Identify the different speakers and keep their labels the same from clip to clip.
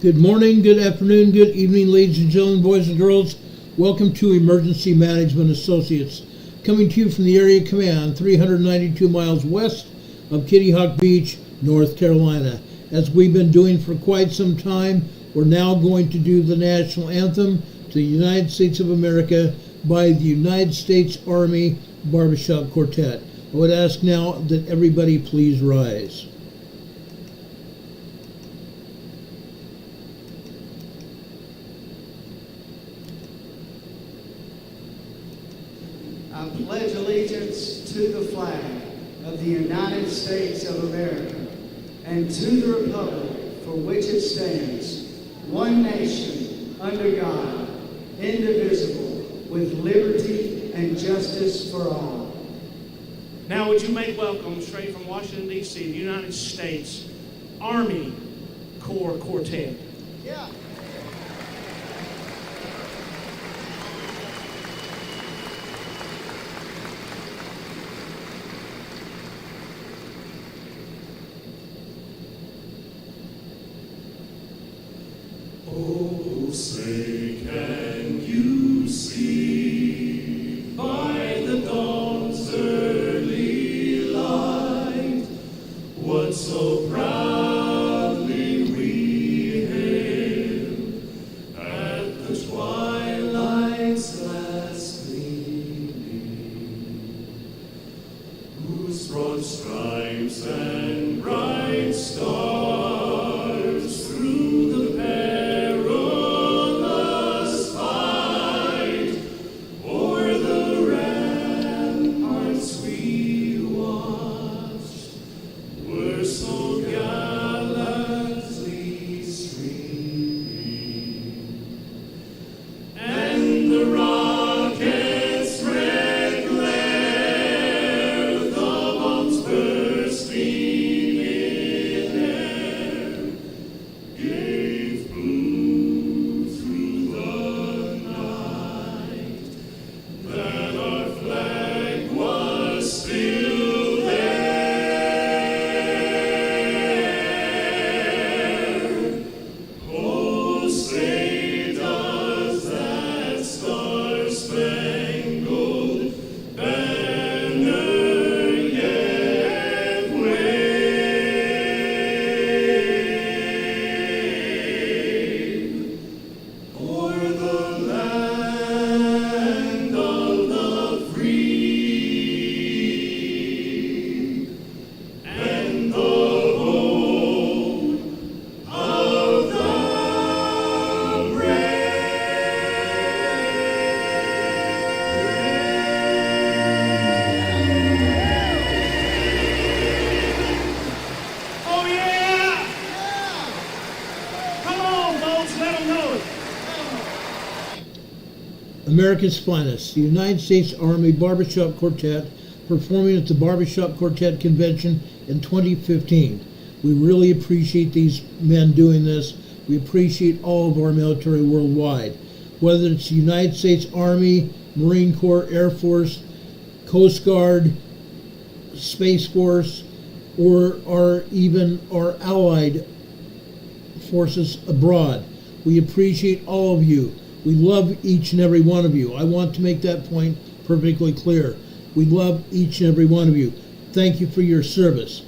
Speaker 1: Good morning, good afternoon, good evening, ladies and gentlemen, boys and girls. Welcome to Emergency Management Associates, coming to you from the Area Command, 392 miles west of Kitty Hawk Beach, North Carolina. As we've been doing for quite some time, we're now going to do the national anthem to the United States of America by the United States Army Barbershop Quartet. I would ask now that everybody please rise.
Speaker 2: I pledge allegiance to the flag of the United States of America and to the republic for which it stands, one nation, under God, indivisible, with liberty and justice for all.
Speaker 3: Now would you make welcome straight from Washington, D.C., the United States Army Corps Quartet.
Speaker 2: Yeah.
Speaker 4: Oh, say can you see by the dawn's early light what so proudly we hailed at the twilight's last gleaming, whose broad stripes and bright stars through the
Speaker 1: America's finest, the United States Army Barbershop Quartet, performing at the Barbershop Quartet Convention in 2015. We really appreciate these men doing this. We appreciate all of our military worldwide, whether it's the United States Army, Marine Corps, Air Force, Coast Guard, Space Force, or even our allied forces abroad. We appreciate all of you. We love each and every one of you. I want to make that point perfectly clear. We love each and every one of you. Thank you for your service.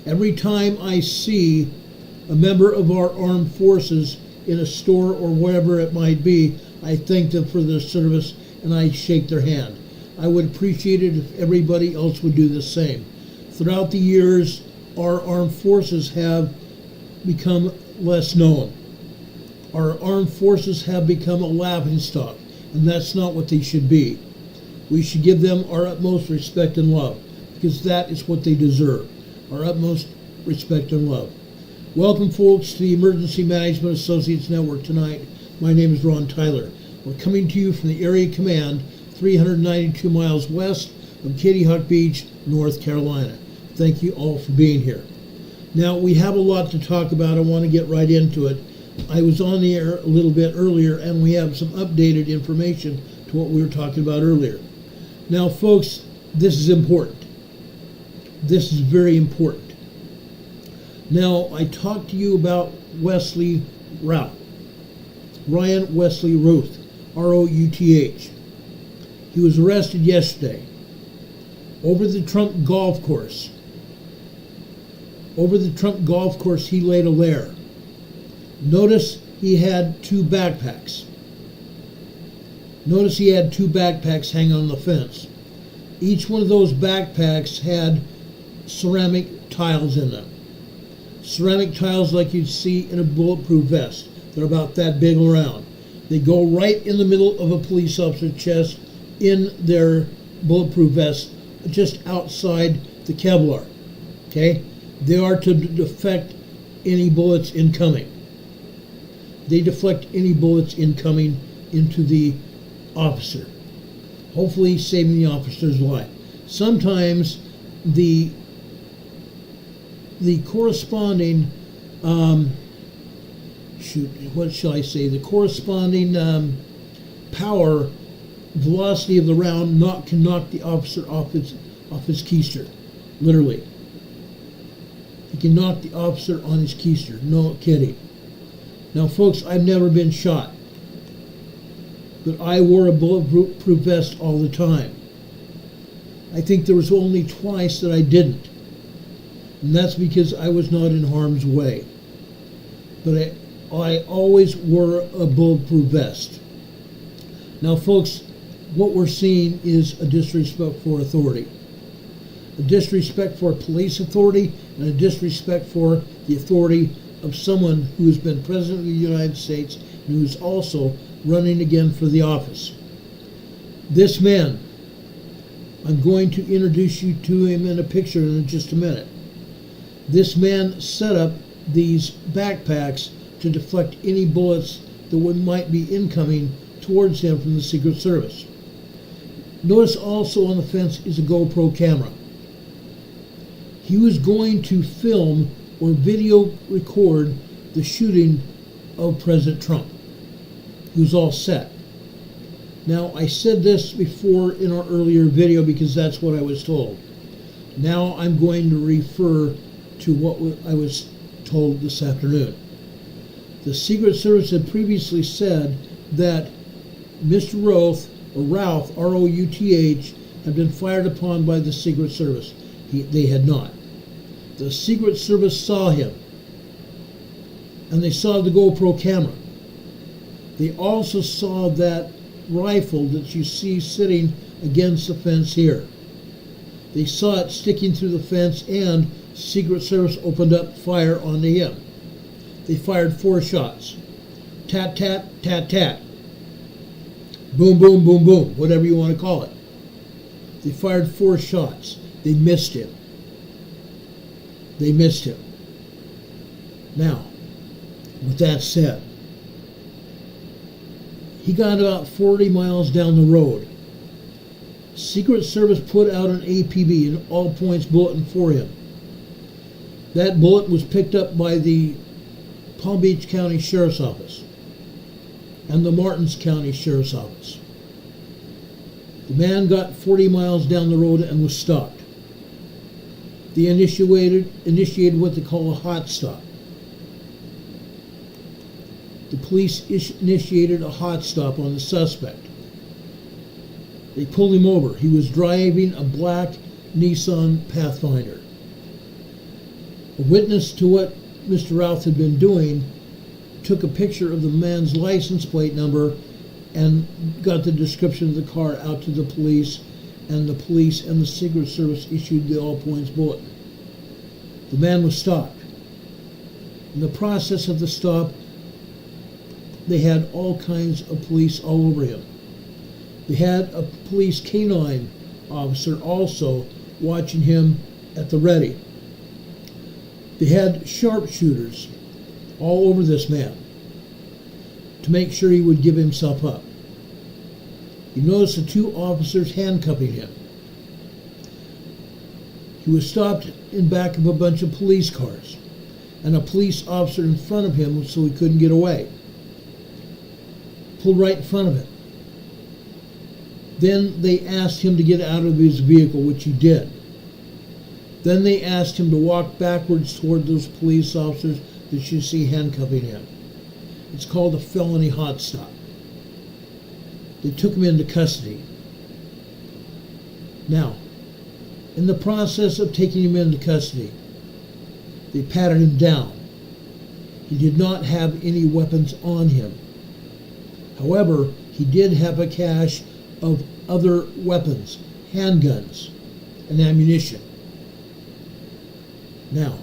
Speaker 1: Every time I see a member of our armed forces in a store or wherever it might be, I thank them for their service and I shake their hand. I would appreciate it if everybody else would do the same. Throughout the years, our armed forces have become less known. Our armed forces have become a laughingstock, and that's not what they should be. We should give them our utmost respect and love, because that is what they deserve, our utmost respect and love. Welcome, folks, to the Emergency Management Associates Network tonight. My name is Ron Tyler. We're coming to you from the Area Command, 392 miles west of Kitty Hawk Beach, North Carolina. Thank you all for being here. Now, we have a lot to talk about. I want to get right into it. I was on the air a little bit earlier, and we have some updated information to what we were talking about earlier. Now, folks, this is important. This is very important. Now, I talked to you about Wesley Ryan Wesley Ruth, R-O-U-T-H. He was arrested yesterday over the Trump golf course. Over the Trump golf course, he laid a lair. Notice he had two backpacks. Notice he had two backpacks hanging on the fence. Each one of those backpacks had ceramic tiles in them. Ceramic tiles like you'd see in a bulletproof vest. They're about that big around. They go right in the middle of a police officer's chest in their bulletproof vest, just outside the Kevlar. Okay? They are to deflect any bullets incoming. They deflect any bullets incoming into the officer, hopefully saving the officer's life. Sometimes the corresponding the corresponding power velocity of the round can knock the officer off his keister, literally. It can knock the officer on his keister, no kidding. Now folks, I've never been shot, but I wore a bulletproof vest all the time. I think there was only twice that I didn't, and that's because I was not in harm's way. But I always wore a bulletproof vest. Now folks, what we're seeing is a disrespect for authority. A disrespect for police authority, and a disrespect for the authority of someone who has been President of the United States and who's also running again for the office. This man, I'm going to introduce you to him in a picture in just a minute. This man set up these backpacks to deflect any bullets that might be incoming towards him from the Secret Service. Notice also on the fence is a GoPro camera. He was going to film or video record the shooting of President Trump. He was all set. Now, I said this before in our earlier video because that's what I was told. Now I'm going to refer to what I was told this afternoon. The Secret Service had previously said that Mr. Ralph, R-O-U-T-H, had been fired upon by the Secret Service. They had not. The Secret Service saw him, and they saw the GoPro camera. They also saw that rifle that you see sitting against the fence here. They saw it sticking through the fence, and Secret Service opened up fire onto him. They fired 4 shots. Tat, tat, tat, tat. Boom, boom, boom, boom, whatever you want to call it. They fired 4 shots. They missed him. They missed him. Now, with that said, he got about 40 miles down the road. Secret Service put out an APB, an all-points bulletin for him. That bulletin was picked up by the Palm Beach County Sheriff's Office and the Martins County Sheriff's Office. The man got 40 miles down the road and was stopped. They initiated what they call a hot stop. The police initiated a hot stop on the suspect. They pulled him over. He was driving a black Nissan Pathfinder. A witness to what Mr. Routh had been doing took a picture of the man's license plate number and got the description of the car out to the police, and the police and the Secret Service issued the all-points bulletin. The man was stopped. In the process of the stop, they had all kinds of police all over him. They had a police canine officer also watching him at the ready. They had sharpshooters all over this man to make sure he would give himself up. You notice the 2 officers handcuffing him. He was stopped in back of a bunch of police cars and a police officer in front of him so he couldn't get away. Pulled right in front of it. Then they asked him to get out of his vehicle, which he did. Then they asked him to walk backwards toward those police officers that you see handcuffing him. It's called a felony hot stop. They took him into custody. Now, in the process of taking him into custody, they patted him down. He did not have any weapons on him. However, he did have a cache of other weapons, handguns, and ammunition. Now,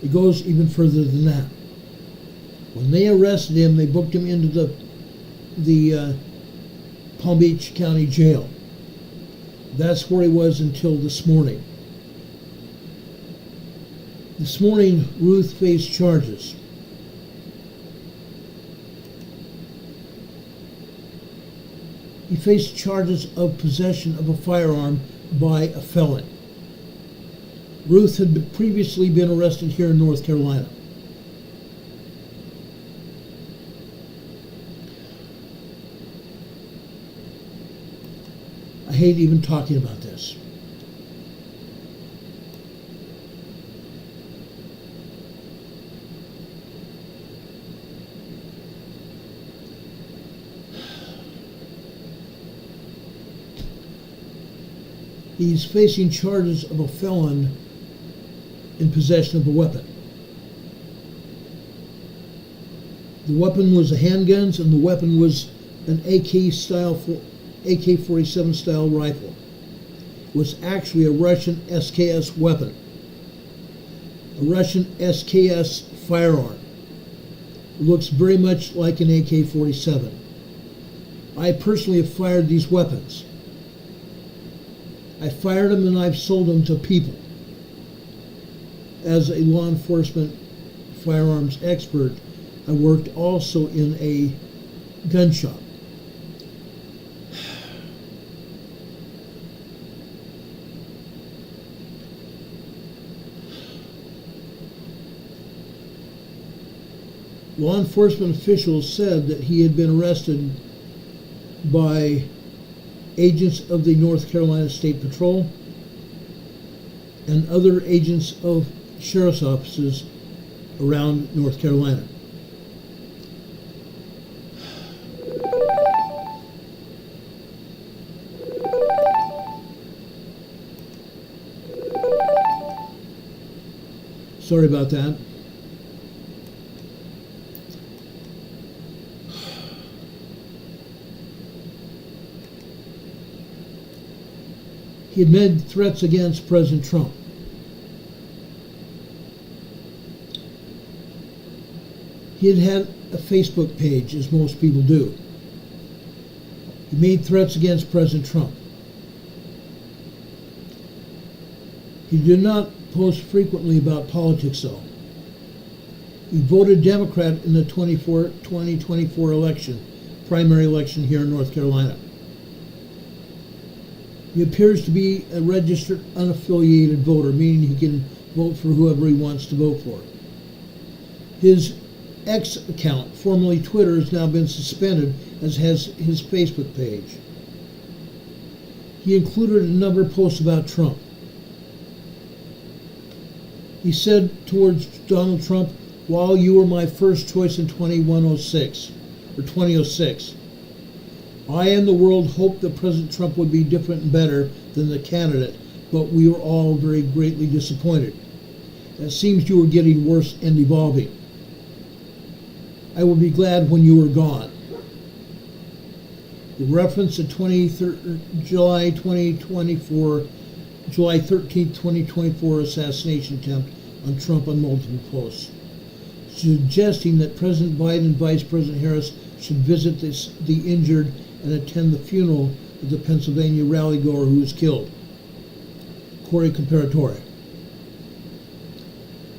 Speaker 1: it goes even further than that. When they arrested him, they booked him into the Palm Beach County Jail. That's where he was until this morning. This morning, Ruth faced charges. He faced charges of possession of a firearm by a felon. Ruth had previously been arrested here in North Carolina. I hate even talking about this. He's facing charges of a felon in possession of a weapon. The weapon was a handguns, and the weapon was an AK-47 style rifle. It was actually a Russian SKS weapon, a Russian SKS firearm. It looks very much like an AK-47. I personally have fired these weapons. I fired them and I've sold them to people. As a law enforcement firearms expert, I worked also in a gun shop. Law enforcement officials said that he had been arrested by agents of the North Carolina State Patrol and other agents of sheriff's offices around North Carolina. Sorry about that. He had made threats against President Trump. He had had a Facebook page, as most people do. He made threats against President Trump. He did not post frequently about politics, though. He voted Democrat in the 2024 election, primary election here in North Carolina. He appears to be a registered unaffiliated voter, meaning he can vote for whoever he wants to vote for. His X account, formerly Twitter, has now been suspended, as has his Facebook page. He included a number of posts about Trump. He said towards Donald Trump, "While you were my first choice in 2006, I and the world hoped that President Trump would be different and better than the candidate, but we were all very greatly disappointed. It seems you were getting worse and evolving. I will be glad when you are gone." The reference to July 13th, 2024 assassination attempt on Trump on multiple posts, suggesting that President Biden and Vice President Harris should visit the injured and attend the funeral of the Pennsylvania rally goer who was killed, Corey Comparatore.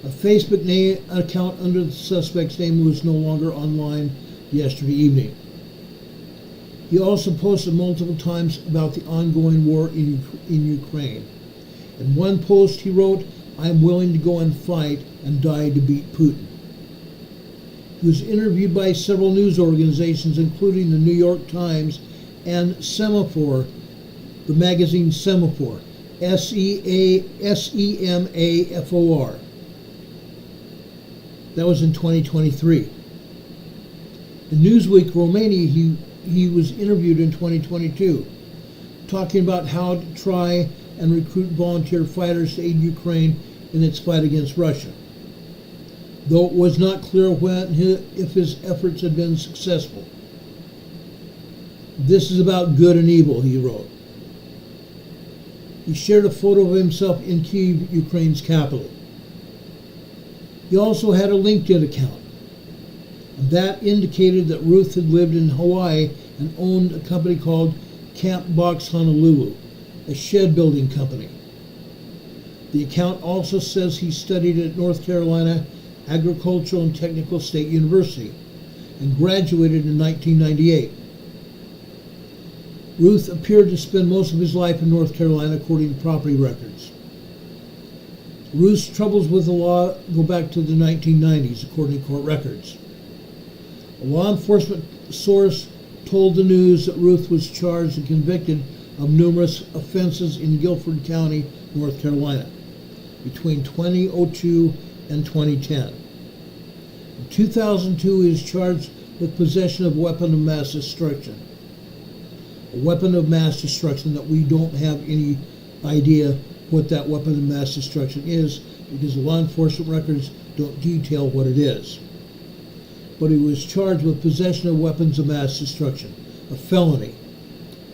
Speaker 1: A Facebook account under the suspect's name was no longer online yesterday evening. He also posted multiple times about the ongoing war in Ukraine. In one post he wrote, "I am willing to go and fight and die to beat Putin." He was interviewed by several news organizations, including the New York Times and Semafor, the magazine Semafor, SEMAFOR. That was in 2023. In Newsweek Romania, he was interviewed in 2022, talking about how to try and recruit volunteer fighters to aid Ukraine in its fight against Russia, though it was not clear if his efforts had been successful. This is about good and evil, he wrote. He shared a photo of himself in Kyiv, Ukraine's capital. He also had a LinkedIn account, and that indicated that Ruth had lived in Hawaii and owned a company called Camp Box Honolulu, a shed building company. The account also says he studied at North Carolina Agricultural and Technical State University and graduated in 1998. Ruth appeared to spend most of his life in North Carolina, according to property records. Ruth's troubles with the law go back to the 1990s, according to court records. A law enforcement source told the News that Ruth was charged and convicted of numerous offenses in Guilford County, North Carolina, between 2002 and 2010. In 2002, he was charged with possession of a weapon of mass destruction. A weapon of mass destruction that we don't have any idea what that weapon of mass destruction is, because the law enforcement records don't detail what it is. But he was charged with possession of weapons of mass destruction, a felony,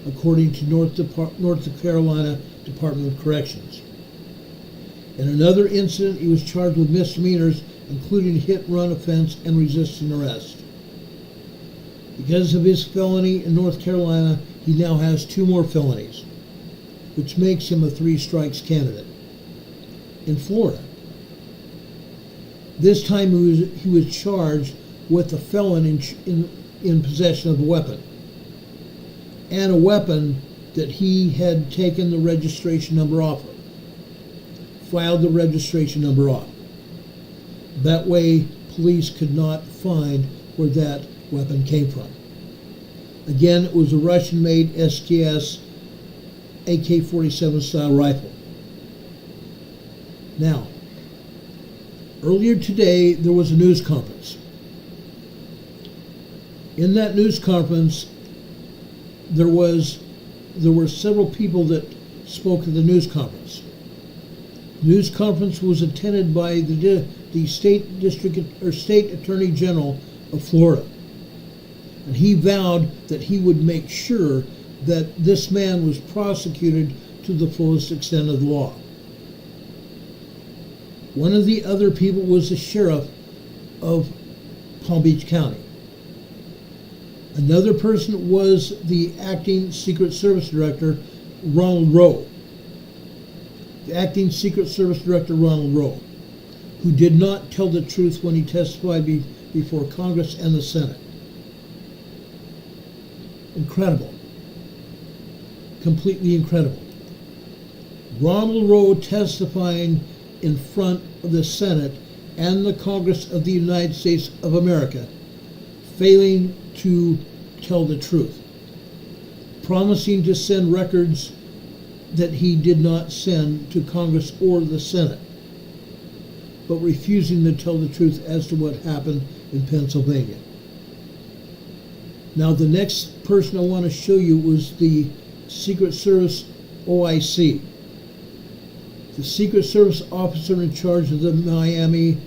Speaker 1: according to North Carolina Department of Corrections. In another incident, he was charged with misdemeanors, including hit-run offense and resisting arrest. Because of his felony in North Carolina, he now has 2 more felonies, which makes him a 3 strikes candidate. In Florida, this time he was charged with a felon in possession of a weapon, and a weapon that he had taken the registration number off of, filed the registration number off. That way, police could not find where that weapon came from. Again, it was a Russian-made STS AK-47 style rifle. Now, earlier today, there was a news conference. In that news conference, there were several people that spoke at the news conference. The news conference was attended by the state attorney general of Florida, and he vowed that he would make sure that this man was prosecuted to the fullest extent of the law. One of the other people was the sheriff of Palm Beach County. Another person was the acting Secret Service Director, Ronald Rowe. The acting Secret Service Director, Ronald Rowe, who did not tell the truth when he testified before Congress and the Senate. Incredible. Completely incredible. Ronald Rowe testifying in front of the Senate and the Congress of the United States of America, failing to tell the truth, promising to send records that he did not send to Congress or the Senate, but refusing to tell the truth as to what happened in Pennsylvania. Now, the next person I want to show you was the Secret Service OIC, the Secret Service officer in charge of the Miami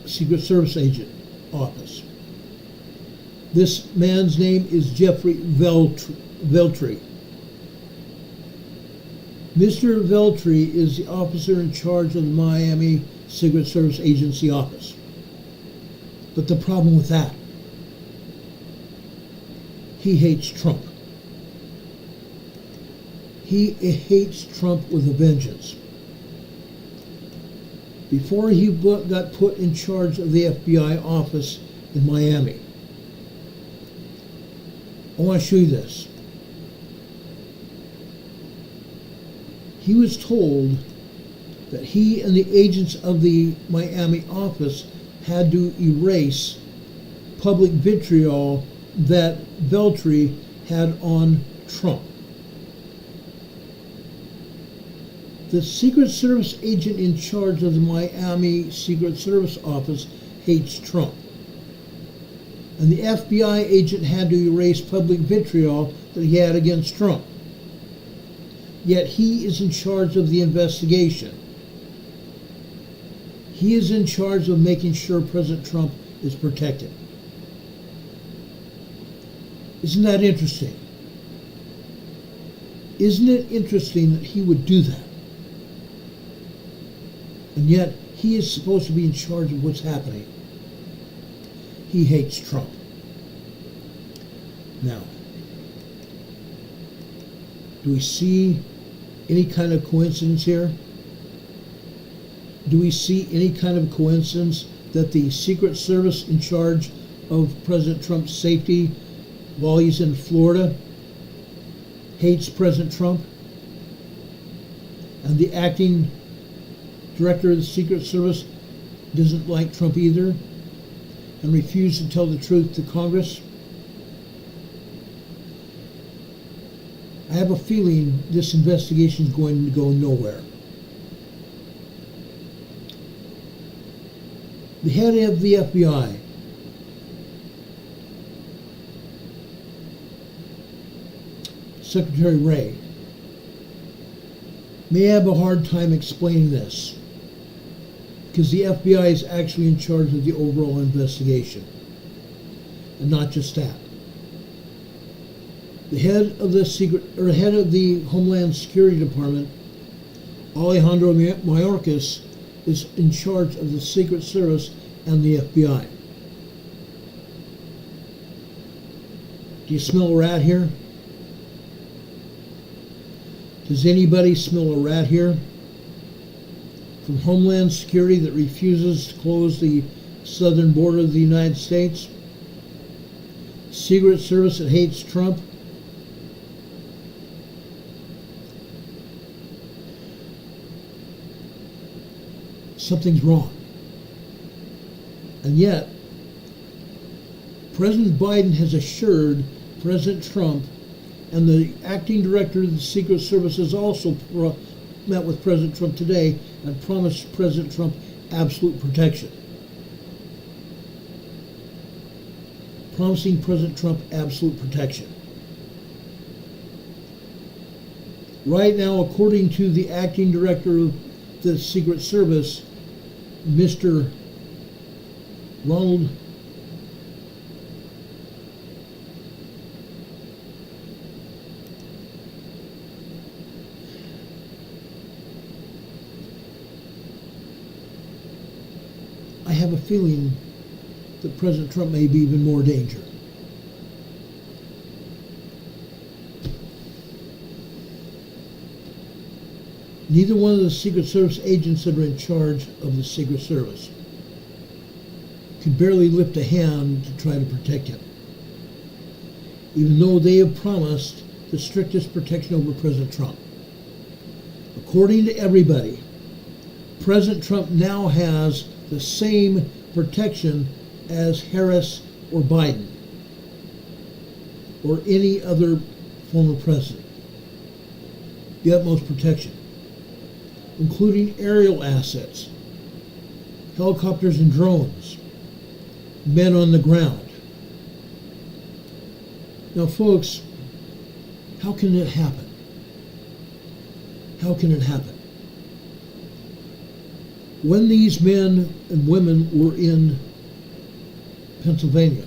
Speaker 1: Secret Service agent office. This man's name is Jeffrey Veltri. Mr. Veltri is the officer in charge of the Miami Secret Service Agency office. But the problem with that, he hates Trump. He hates Trump with a vengeance. Before he got put in charge of the FBI office in Miami, I want to show you this. He was told that he and the agents of the Miami office had to erase public vitriol that Veltri had on Trump. The Secret Service agent in charge of the Miami Secret Service office hates Trump. And the FBI agent had to erase public vitriol that he had against Trump. Yet he is in charge of the investigation. He is in charge of making sure President Trump is protected. Isn't that interesting? Isn't it interesting that he would do that? And yet, he is supposed to be in charge of what's happening. He hates Trump. Now, do we see any kind of coincidence here? Do we see any kind of coincidence that the Secret Service in charge of President Trump's safety while he's in Florida hates President Trump? And the acting director of the Secret Service doesn't like Trump either and refused to tell the truth to Congress? I have a feeling this investigation is going to go nowhere. The head of the FBI, Secretary Wray, may have a hard time explaining this because the FBI is actually in charge of the overall investigation, and not just that. The head of the Homeland Security Department, Alejandro Mayorkas, is in charge of the Secret Service and the FBI. Do you smell a rat here? Does anybody smell a rat here? From Homeland Security that refuses to close the southern border of the United States? Secret Service that hates Trump? Something's wrong. And yet, President Biden has assured President Trump, and the acting director of the Secret Service has also met with President Trump today and promised President Trump absolute protection. Promising President Trump absolute protection. Right now, according to the acting director of the Secret Service, Mr. Ronald I have a feeling that President Trump may be even more danger. Neither one of the Secret Service agents that are in charge of the Secret Service could barely lift a hand to try to protect him, even though they have promised the strictest protection over President Trump. According to everybody, President Trump now has the same protection as Harris or Biden or any other former president. The utmost protection, including aerial assets, helicopters and drones, men on the ground. Now, folks, how can it happen? How can it happen? When these men and women were in Pennsylvania,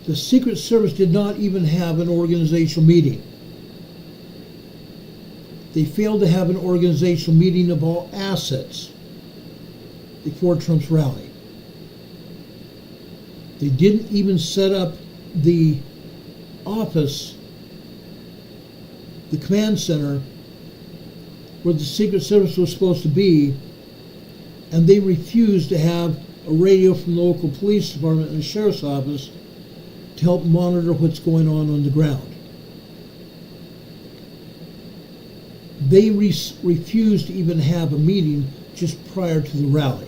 Speaker 1: the Secret Service did not even have an organizational meeting. They failed to have an organizational meeting of all assets before Trump's rally. They didn't even set up the office, the command center, where the Secret Service was supposed to be, and they refused to have a radio from the local police department and the sheriff's office to help monitor what's going on the ground. They refused to even have a meeting just prior to the rally.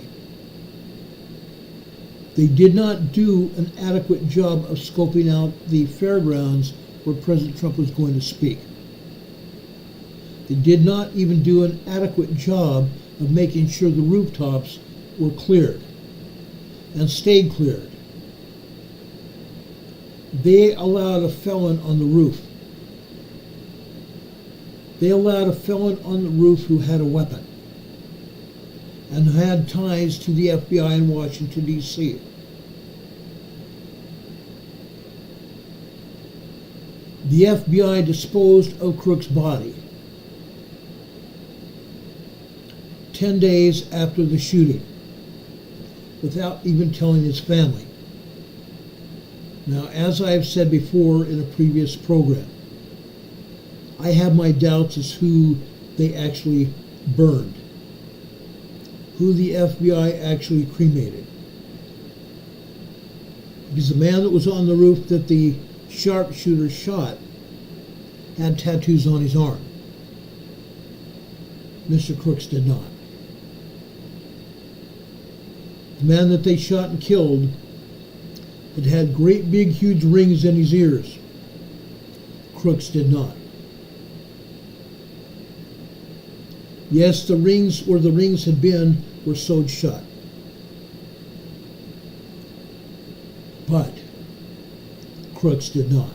Speaker 1: They did not do an adequate job of scoping out the fairgrounds where President Trump was going to speak. They did not even do an adequate job of making sure the rooftops were cleared and stayed cleared. They allowed a felon on the roof. They allowed a felon on the roof who had a weapon and had ties to the FBI in Washington, D.C. The FBI disposed of Crook's body 10 days after the shooting without even telling his family. Now, as I have said before in a previous program, I have my doubts as who they actually burned, who the FBI actually cremated. Because the man that was on the roof that the sharpshooter shot had tattoos on his arm. Mr. Crooks did not. The man that they shot and killed had great big huge rings in his ears. Crooks did not. Yes, the rings where the rings had been were sewed shut. But Crooks did not.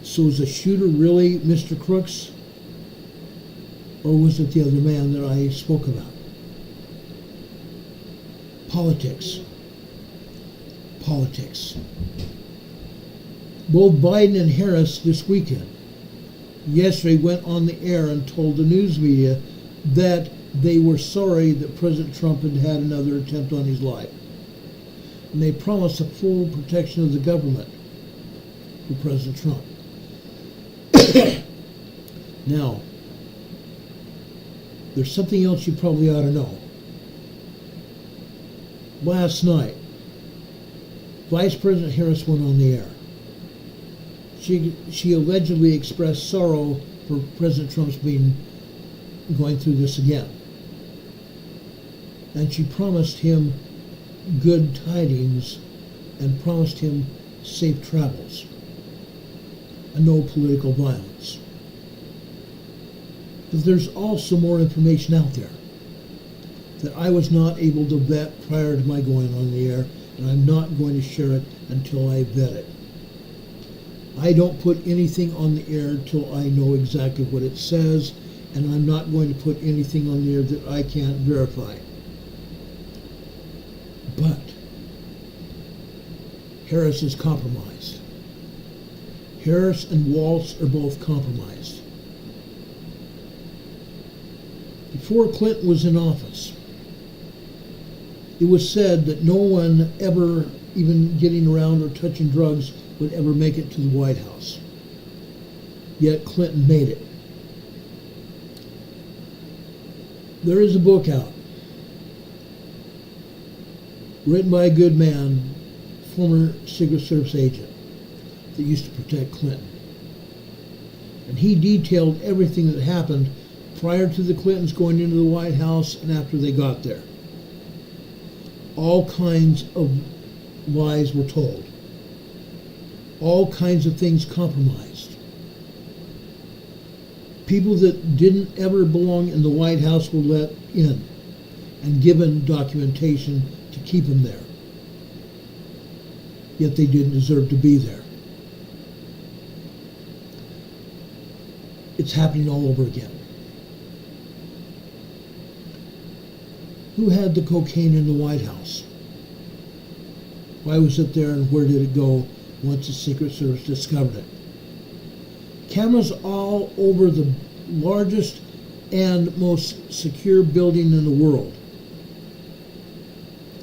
Speaker 1: So was the shooter really Mr. Crooks? Or was it the other man that I spoke about? Politics. Politics. Both Biden and Harris this weekend, yesterday, went on the air and told the news media that they were sorry that President Trump had had another attempt on his life. And they promised the full protection of the government for President Trump. Now, there's something else you probably ought to know. Last night, Vice President Harris went on the air. She allegedly expressed sorrow for President Trump's going through this again. And she promised him good tidings and promised him safe travels and no political violence. But there's also more information out there that I was not able to vet prior to my going on the air, and I'm not going to share it until I vet it. I don't put anything on the air till I know exactly what it says, and I'm not going to put anything on the air that I can't verify. But Harris is compromised. Harris and Waltz are both compromised. Before Clinton was in office, it was said that no one ever, even getting around or touching drugs, would ever make it to the White House. Yet Clinton made it. There is a book out, written by a good man, former Secret Service agent that used to protect Clinton. And he detailed everything that happened prior to the Clintons going into the White House and after they got there. All kinds of lies were told. All kinds of things compromised. People that didn't ever belong in the White House were let in and given documentation to keep them there. Yet they didn't deserve to be there. It's happening all over again. Who had the cocaine in the White House? Why was it there and where did it go once the Secret Service discovered it? Cameras all over the largest and most secure building in the world.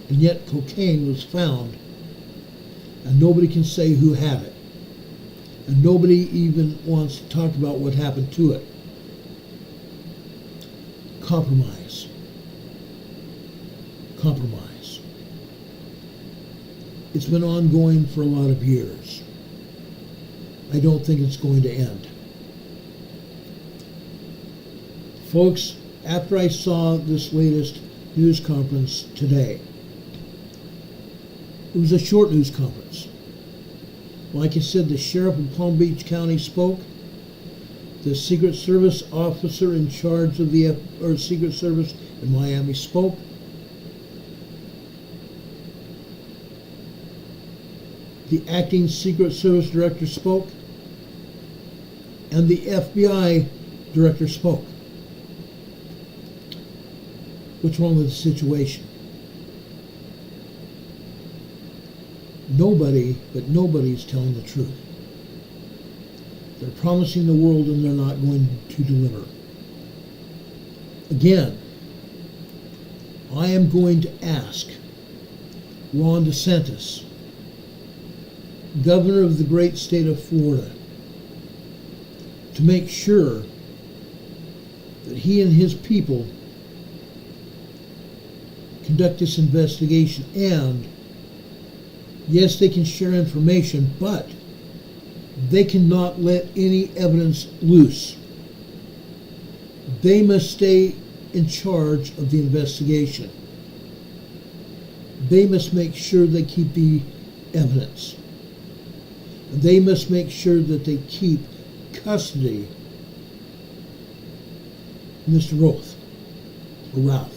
Speaker 1: And yet cocaine was found and nobody can say who had it. And nobody even wants to talk about what happened to it. Compromise. Compromise. It's been ongoing for a lot of years. I don't think it's going to end. Folks, after I saw this latest news conference today, it was a short news conference. Like I said, the sheriff of Palm Beach County spoke. The Secret Service officer in charge of the Secret Service in Miami spoke. the acting Secret Service director spoke, and the FBI director spoke. What's wrong with the situation? Nobody's telling the truth. They're promising the world and they're not going to deliver. Again, I am going to ask Ron DeSantis, governor of the great state of Florida, to make sure that he and his people conduct this investigation. And yes, they can share information, but they cannot let any evidence loose. They must stay in charge of the investigation. They must make sure they keep the evidence. They must make sure that they keep custody of Mr. Routh.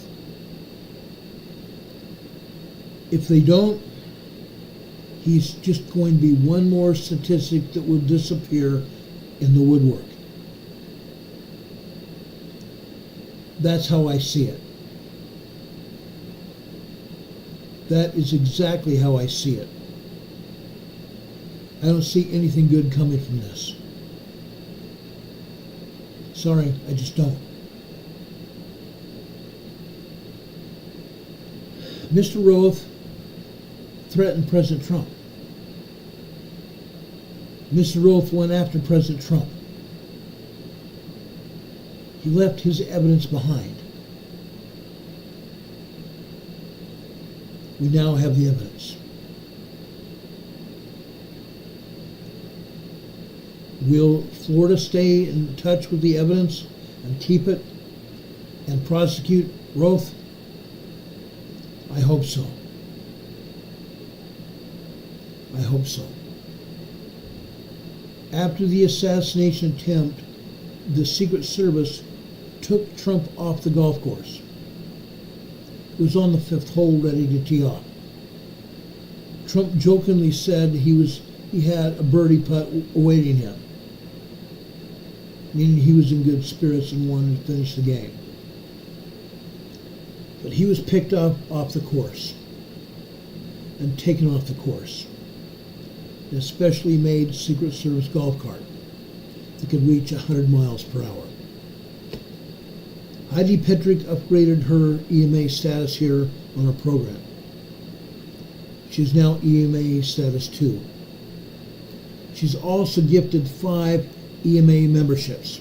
Speaker 1: If they don't, he's just going to be one more statistic that will disappear in the woodwork. That's how I see it. That is exactly how I see it. I don't see anything good coming from this. Sorry, I just don't. Mr. Roth threatened President Trump. Mr. Roth went after President Trump. He left his evidence behind. We now have the evidence. Will Florida stay in touch with the evidence and keep it and prosecute Roth? I hope so. I hope so. After the assassination attempt, the Secret Service took Trump off the golf course. He was on the fifth hole ready to tee off. Trump jokingly said he had a birdie putt awaiting him, meaning he was in good spirits and wanted to finish the game. But he was picked up off the course and taken off the course. An especially made Secret Service golf cart that could reach 100 miles per hour. Heidi Petrick upgraded her EMA status here on our program. She's now EMA status 2. She's also gifted 5 EMA memberships.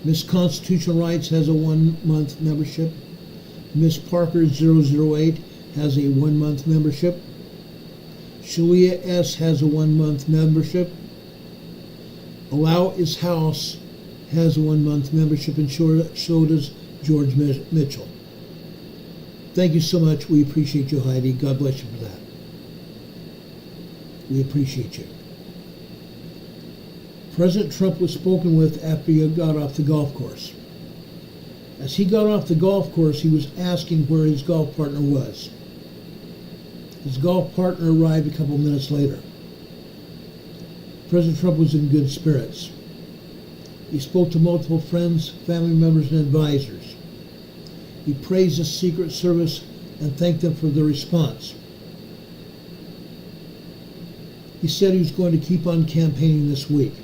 Speaker 1: Miss Constitutional Rights has a 1-month membership. Miss Parker 008 has a 1-month membership. Shalia S. has a 1-month membership. Allow Is House has a 1-month membership, and so does George Mitchell. Thank you so much. We appreciate you, Heidi. God bless you for that. We appreciate you. President Trump was spoken with after he got off the golf course. As he got off the golf course, he was asking where his golf partner was. His golf partner arrived a couple minutes later. President Trump was in good spirits. He spoke to multiple friends, family members, and advisors. He praised the Secret Service and thanked them for their response. He said he was going to keep on campaigning this week.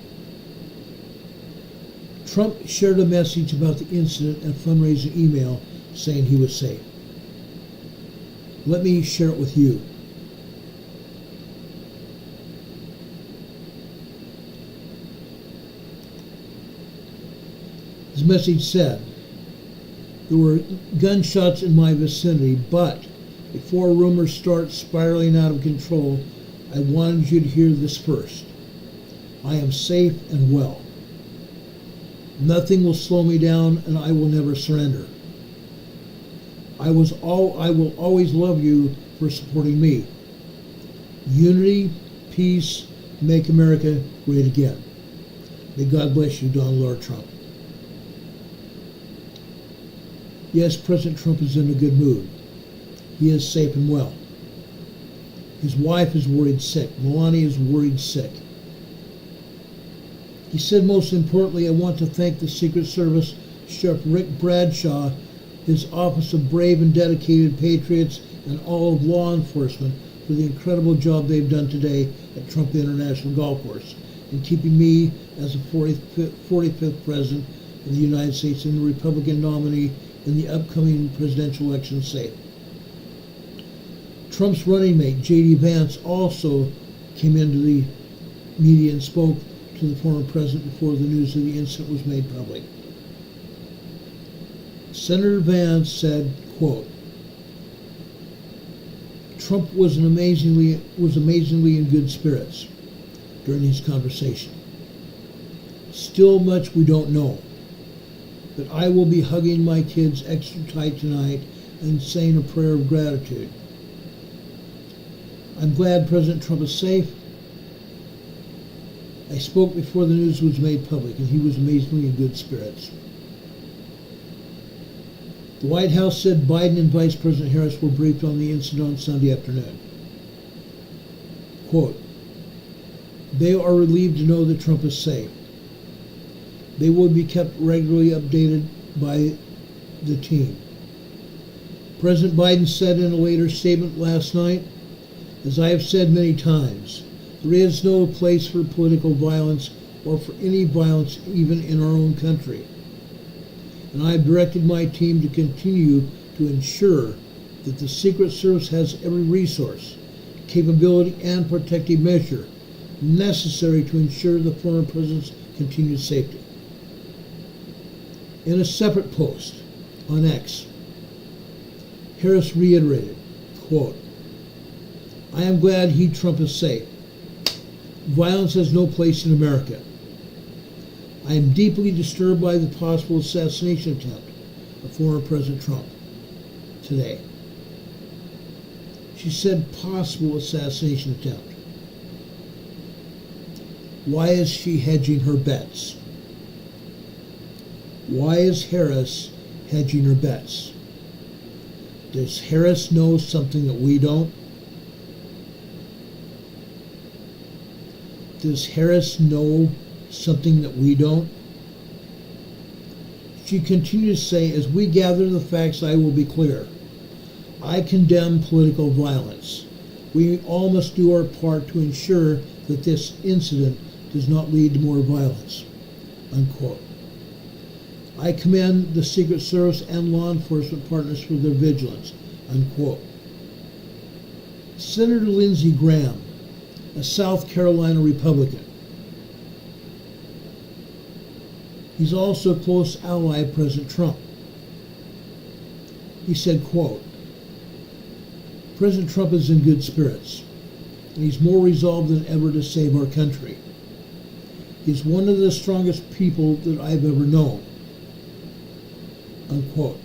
Speaker 1: Trump shared a message about the incident and fundraising email saying he was safe. Let me share it with you. His message said, "There were gunshots in my vicinity, but before rumors start spiraling out of control, I wanted you to hear this first. I am safe and well. Nothing will slow me down, and I will never surrender. I will always love you for supporting me. Unity, peace, make America great again. May God bless you, Donald Lord Trump." Yes, President Trump is in a good mood. He is safe and well. His wife is worried sick. Melania is worried sick. He said, most importantly, I want to thank the Secret Service, Sheriff Rick Bradshaw, his Office of Brave and Dedicated Patriots, and all of law enforcement for the incredible job they've done today at Trump International Golf Course in keeping me as the 45th President of the United States and the Republican nominee in the upcoming presidential election safe. Trump's running mate, J.D. Vance, also came into the media and spoke to the former president before the news of the incident was made public. Senator Vance said, quote, Trump was amazingly in good spirits during his conversation. Still much we don't know, but I will be hugging my kids extra tight tonight and saying a prayer of gratitude. I'm glad President Trump is safe. I spoke before the news was made public, and he was amazingly in good spirits. The White House said Biden and Vice President Harris were briefed on the incident on Sunday afternoon. Quote, they are relieved to know that Trump is safe. They will be kept regularly updated by the team. President Biden said in a later statement last night, as I have said many times, there is no place for political violence or for any violence even in our own country. And I have directed my team to continue to ensure that the Secret Service has every resource, capability, and protective measure necessary to ensure the former president's continued safety. In a separate post on X, Harris reiterated, quote, I am glad Trump is safe. Violence has no place in America. I am deeply disturbed by the possible assassination attempt of former President Trump today. She said possible assassination attempt. Why is she hedging her bets? Why is Harris hedging her bets? Does Harris know something that we don't? Does Harris know something that we don't? She continues to say, as we gather the facts, I will be clear. I condemn political violence. We all must do our part to ensure that this incident does not lead to more violence. Unquote. I commend the Secret Service and law enforcement partners for their vigilance. Unquote. Senator Lindsey Graham, a South Carolina Republican. He's also a close ally of President Trump. He said, quote, President Trump is in good spirits, and he's more resolved than ever to save our country. He's one of the strongest people that I've ever known. Unquote.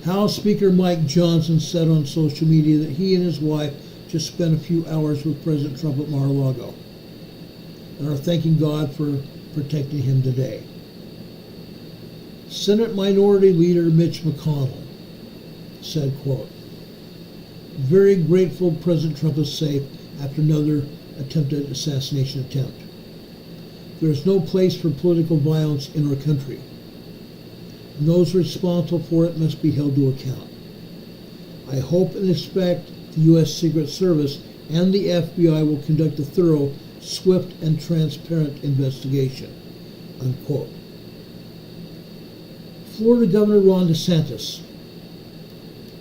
Speaker 1: House Speaker Mike Johnson said on social media that he and his wife just spent a few hours with President Trump at Mar-a-Lago and are thanking God for protecting him today. Senate Minority Leader Mitch McConnell said, quote, very grateful President Trump is safe after another attempted assassination attempt. There is no place for political violence in our country, and those responsible for it must be held to account. I hope and expect the U.S. Secret Service and the FBI will conduct a thorough, swift, and transparent investigation. Unquote. Florida Governor Ron DeSantis,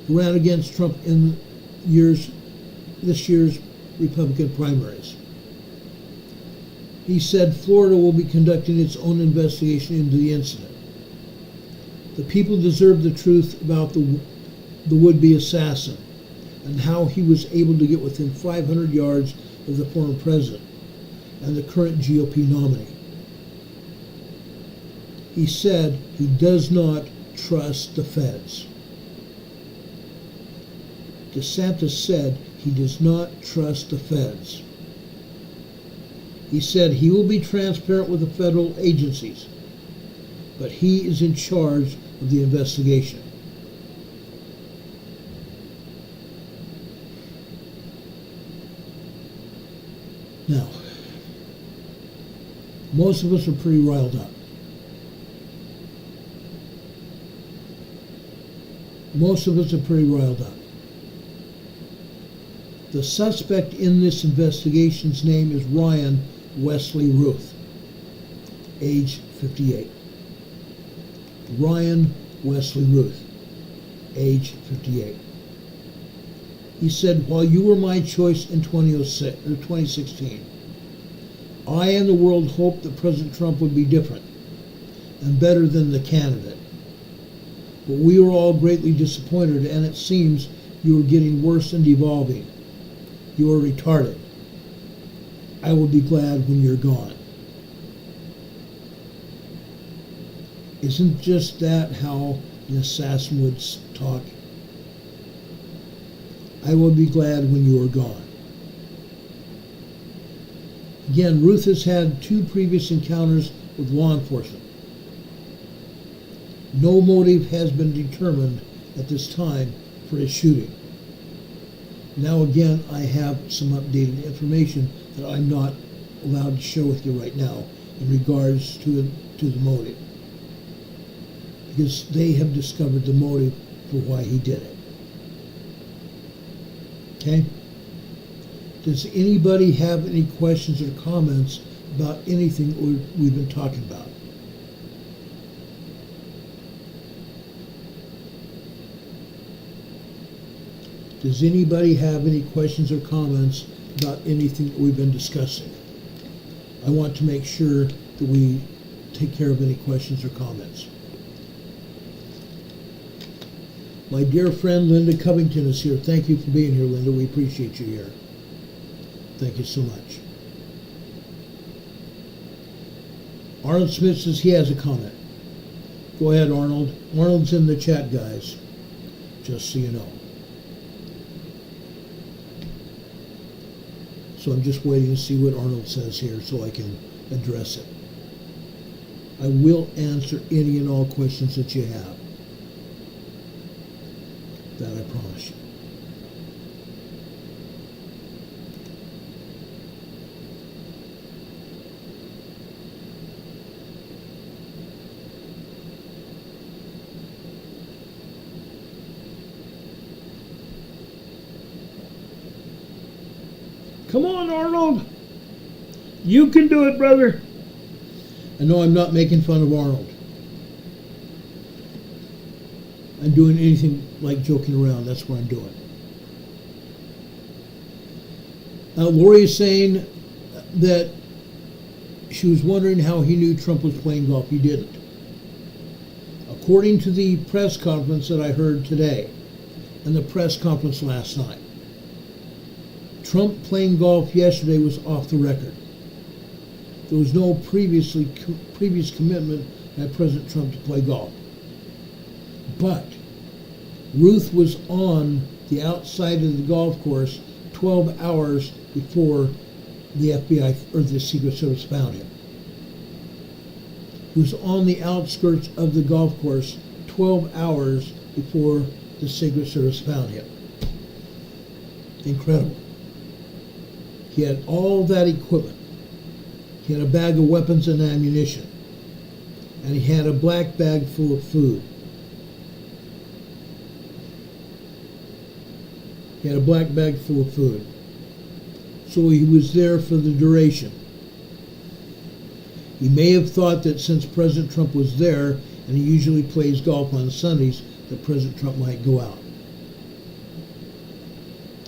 Speaker 1: who ran against Trump in this year's Republican primaries. He said Florida will be conducting its own investigation into the incident. The people deserve the truth about the would-be assassin and how he was able to get within 500 yards of the former president and the current GOP nominee. He said he does not trust the feds. DeSantis said he does not trust the feds. He said he will be transparent with the federal agencies, but he is in charge of the investigation. Now, most of us are pretty riled up. Most of us are pretty riled up. The suspect in this investigation's name is Ryan Wesley Ruth, age 58. Ryan Wesley Ruth, age 58. He said, while you were my choice in 2016, I and the world hoped that President Trump would be different and better than the candidate. But we were all greatly disappointed, and it seems you are getting worse and devolving. You are retarded. I will be glad when you're gone. Isn't just that how an assassin would talk? I will be glad when you are gone. Again, Ruth has had 2 previous encounters with law enforcement. No motive has been determined at this time for his shooting. Now again, I have some updated information that I'm not allowed to share with you right now in regards to the motive, because they have discovered the motive for why he did it. Okay? Does anybody have any questions or comments about anything we've been talking about? Does anybody have any questions or comments about anything that we've been discussing? I want to make sure that we take care of any questions or comments. My dear friend Linda Covington is here. Thank you for being here, Linda. We appreciate you here. Thank you so much. Arnold Smith says he has a comment. Go ahead, Arnold. Arnold's in the chat, guys, just so you know. So I'm just waiting to see what Arnold says here so I can address it. I will answer any and all questions that you have. That I promise you. Come on, Arnold. You can do it, brother. I know I'm not making fun of Arnold. I'm doing anything like joking around. That's what I'm doing. Lori is saying that she was wondering how he knew Trump was playing golf. He didn't. According to the press conference that I heard today and the press conference last night, Trump playing golf yesterday was off the record. There was no previous commitment by President Trump to play golf. But Ruth was on the outside of the golf course 12 hours before the FBI or the Secret Service found him. He was on the outskirts of the golf course 12 hours before the Secret Service found him. Incredible. He had all that equipment. He had a bag of weapons and ammunition. And he had a black bag full of food. He had a black bag full of food. So he was there for the duration. He may have thought that since President Trump was there, and he usually plays golf on Sundays, that President Trump might go out.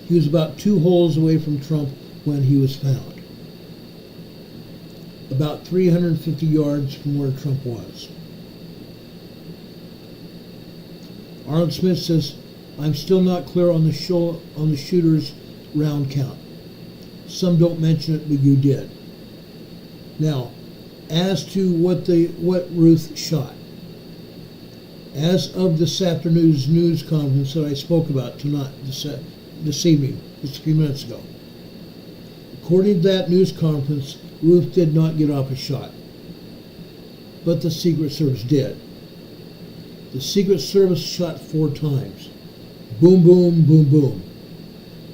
Speaker 1: He was about 2 holes away from Trump when he was found. About 350 yards from where Trump was. Arnold Smith says, I'm still not clear on the shooter's round count. Some don't mention it, but you did. Now, as to what Ruth shot, as of this afternoon's news conference that I spoke about this evening, just a few minutes ago, according to that news conference, Ruth did not get off a shot, but the Secret Service did. The Secret Service shot 4 times. Boom, boom, boom, boom.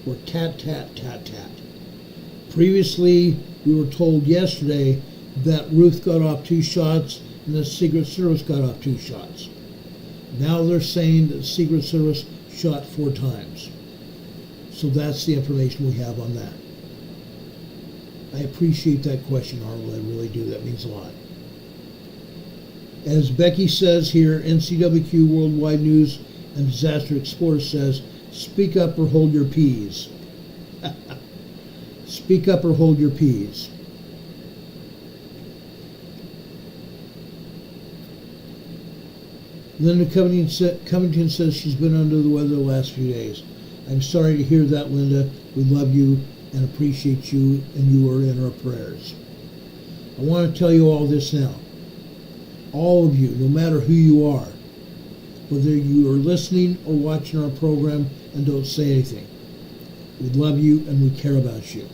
Speaker 1: Or tat, tat, tat, tat. Previously, we were told yesterday that Ruth got off 2 shots and the Secret Service got off 2 shots. Now they're saying that the Secret Service shot 4 times. So that's the information we have on that. I appreciate that question, Arnold. I really do. That means a lot. As Becky says here, NCWQ Worldwide News and Disaster Explorer says, speak up or hold your peas. Speak up or hold your peas. Linda Covington says she's been under the weather the last few days. I'm sorry to hear that, Linda. We love you and appreciate you, and you are in our prayers. I want to tell you all this now. All of you, no matter who you are, whether you are listening or watching our program and don't say anything, we love you and we care about you.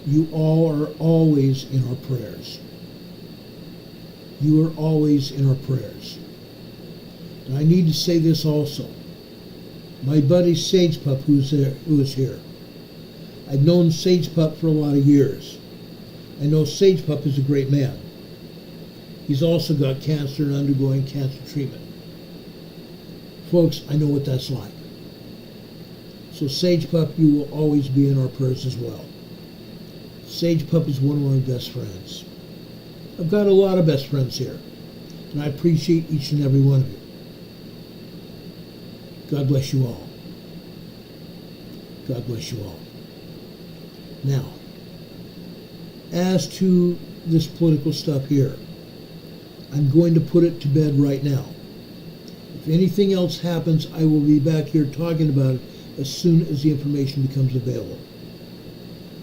Speaker 1: You all are always in our prayers. You are always in our prayers. And I need to say this also. My buddy Sage Pup, who is here. I've known Sage Pup for a lot of years. I know Sage Pup is a great man. He's also got cancer and undergoing cancer treatment. Folks, I know what that's like. So Sage Pup, you will always be in our prayers as well. Sage Pup is one of my best friends. I've got a lot of best friends here, and I appreciate each and every one of you. God bless you all. God bless you all. Now, as to this political stuff here, I'm going to put it to bed right now. If anything else happens, I will be back here talking about it as soon as the information becomes available.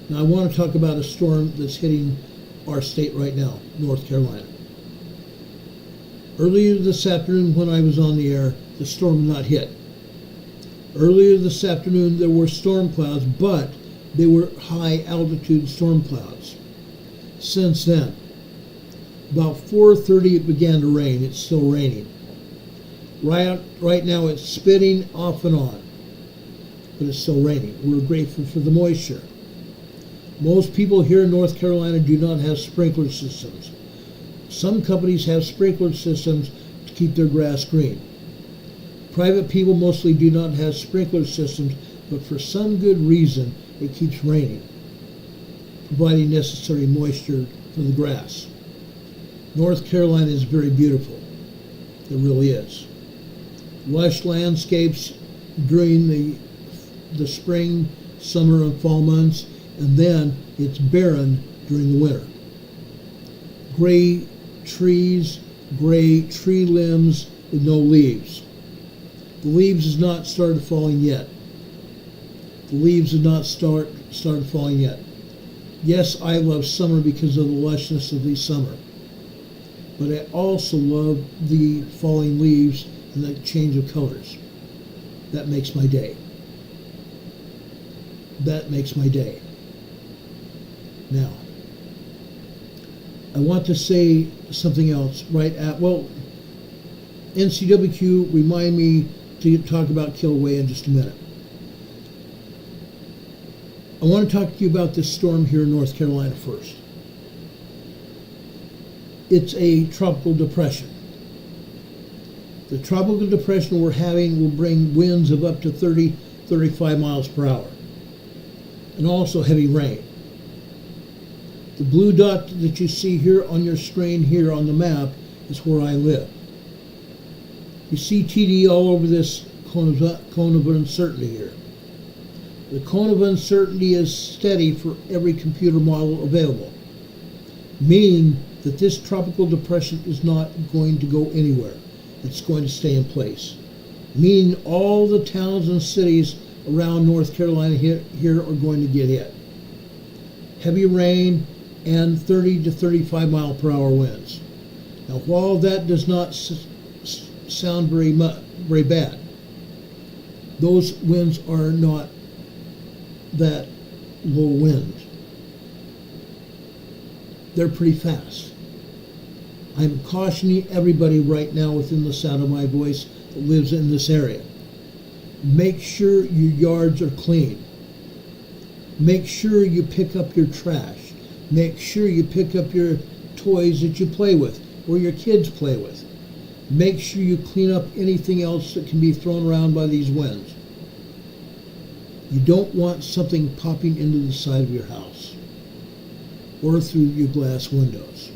Speaker 1: Now, I want to talk about a storm that's hitting our state right now, North Carolina. Earlier this afternoon when I was on the air, the storm had not hit. Earlier this afternoon there were storm clouds, but they were high altitude storm clouds. Since then, about 4:30 it began to rain. It's still raining. Right now it's spitting off and on, but it's still raining. We're grateful for the moisture. Most people here in North Carolina do not have sprinkler systems. Some companies have sprinkler systems to keep their grass green. Private people mostly do not have sprinkler systems, but for some good reason it keeps raining, providing necessary moisture for the grass. North Carolina is very beautiful. It really is. Lush landscapes during the spring, summer, and fall months, and then it's barren during the winter. Gray trees, gray tree limbs with no leaves. The leaves has not started falling yet. The leaves have not started falling yet. Yes, I love summer because of the lushness of the summer. But I also love the falling leaves and the change of colors. That makes my day. That makes my day. Now, I want to say something else NCWQ, remind me to talk about Kilauea in just a minute. I want to talk to you about this storm here in North Carolina first. It's a tropical depression. The tropical depression we're having will bring winds of up to 35 miles per hour, and also heavy rain. The blue dot that you see here on your screen here on the map is where I live. You see TD all over this cone of uncertainty here. The cone of uncertainty is steady for every computer model available, meaning that this tropical depression is not going to go anywhere. It's going to stay in place, meaning all the towns and cities around North Carolina here are going to get hit. Heavy rain and 30 to 35 mile per hour winds. Now, while that does not sound very bad, those winds are not that low wind. They're pretty fast. I'm cautioning everybody right now within the sound of my voice that lives in this area. Make sure your yards are clean. Make sure you pick up your trash. Make sure you pick up your toys that you play with or your kids play with. Make sure you clean up anything else that can be thrown around by these winds. You don't want something popping into the side of your house or through your glass windows.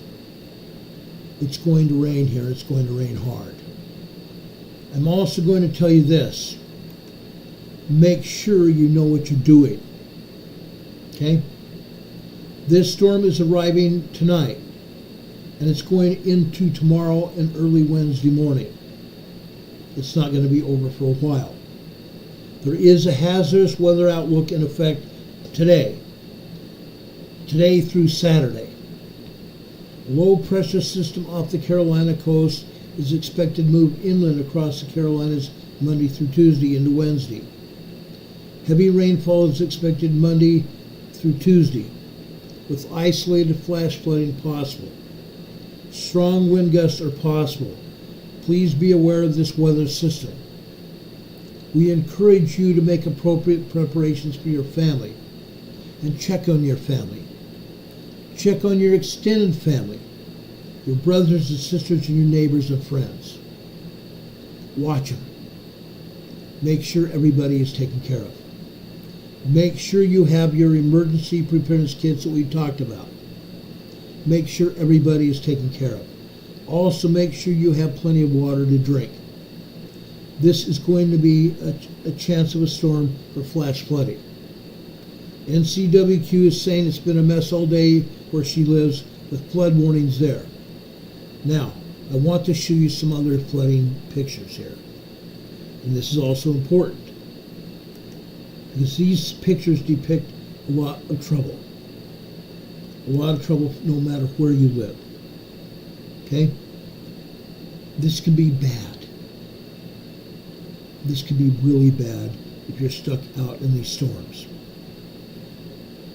Speaker 1: It's going to rain here. It's going to rain hard. I'm also going to tell you this. Make sure you know what you're doing. Okay? This storm is arriving tonight, and it's going into tomorrow and early Wednesday morning. It's not going to be over for a while. There is a hazardous weather outlook in effect today through Saturday. A low pressure system off the Carolina coast is expected to move inland across the Carolinas Monday through Tuesday into Wednesday. Heavy rainfall is expected Monday through Tuesday, with isolated flash flooding possible. Strong wind gusts are possible. Please be aware of this weather system. We encourage you to make appropriate preparations for your family and check on your family. Check on your extended family, your brothers and sisters and your neighbors and friends. Watch them. Make sure everybody is taken care of. Make sure you have your emergency preparedness kits that we talked about. Make sure everybody is taken care of. Also make sure you have plenty of water to drink. This is going to be a chance of a storm for flash flooding. NCWQ is saying it's been a mess all day where she lives with flood warnings there. Now, I want to show you some other flooding pictures here. And this is also important because these pictures depict a lot of trouble. A lot of trouble no matter where you live. Okay? This can be bad. This can be really bad if you're stuck out in these storms.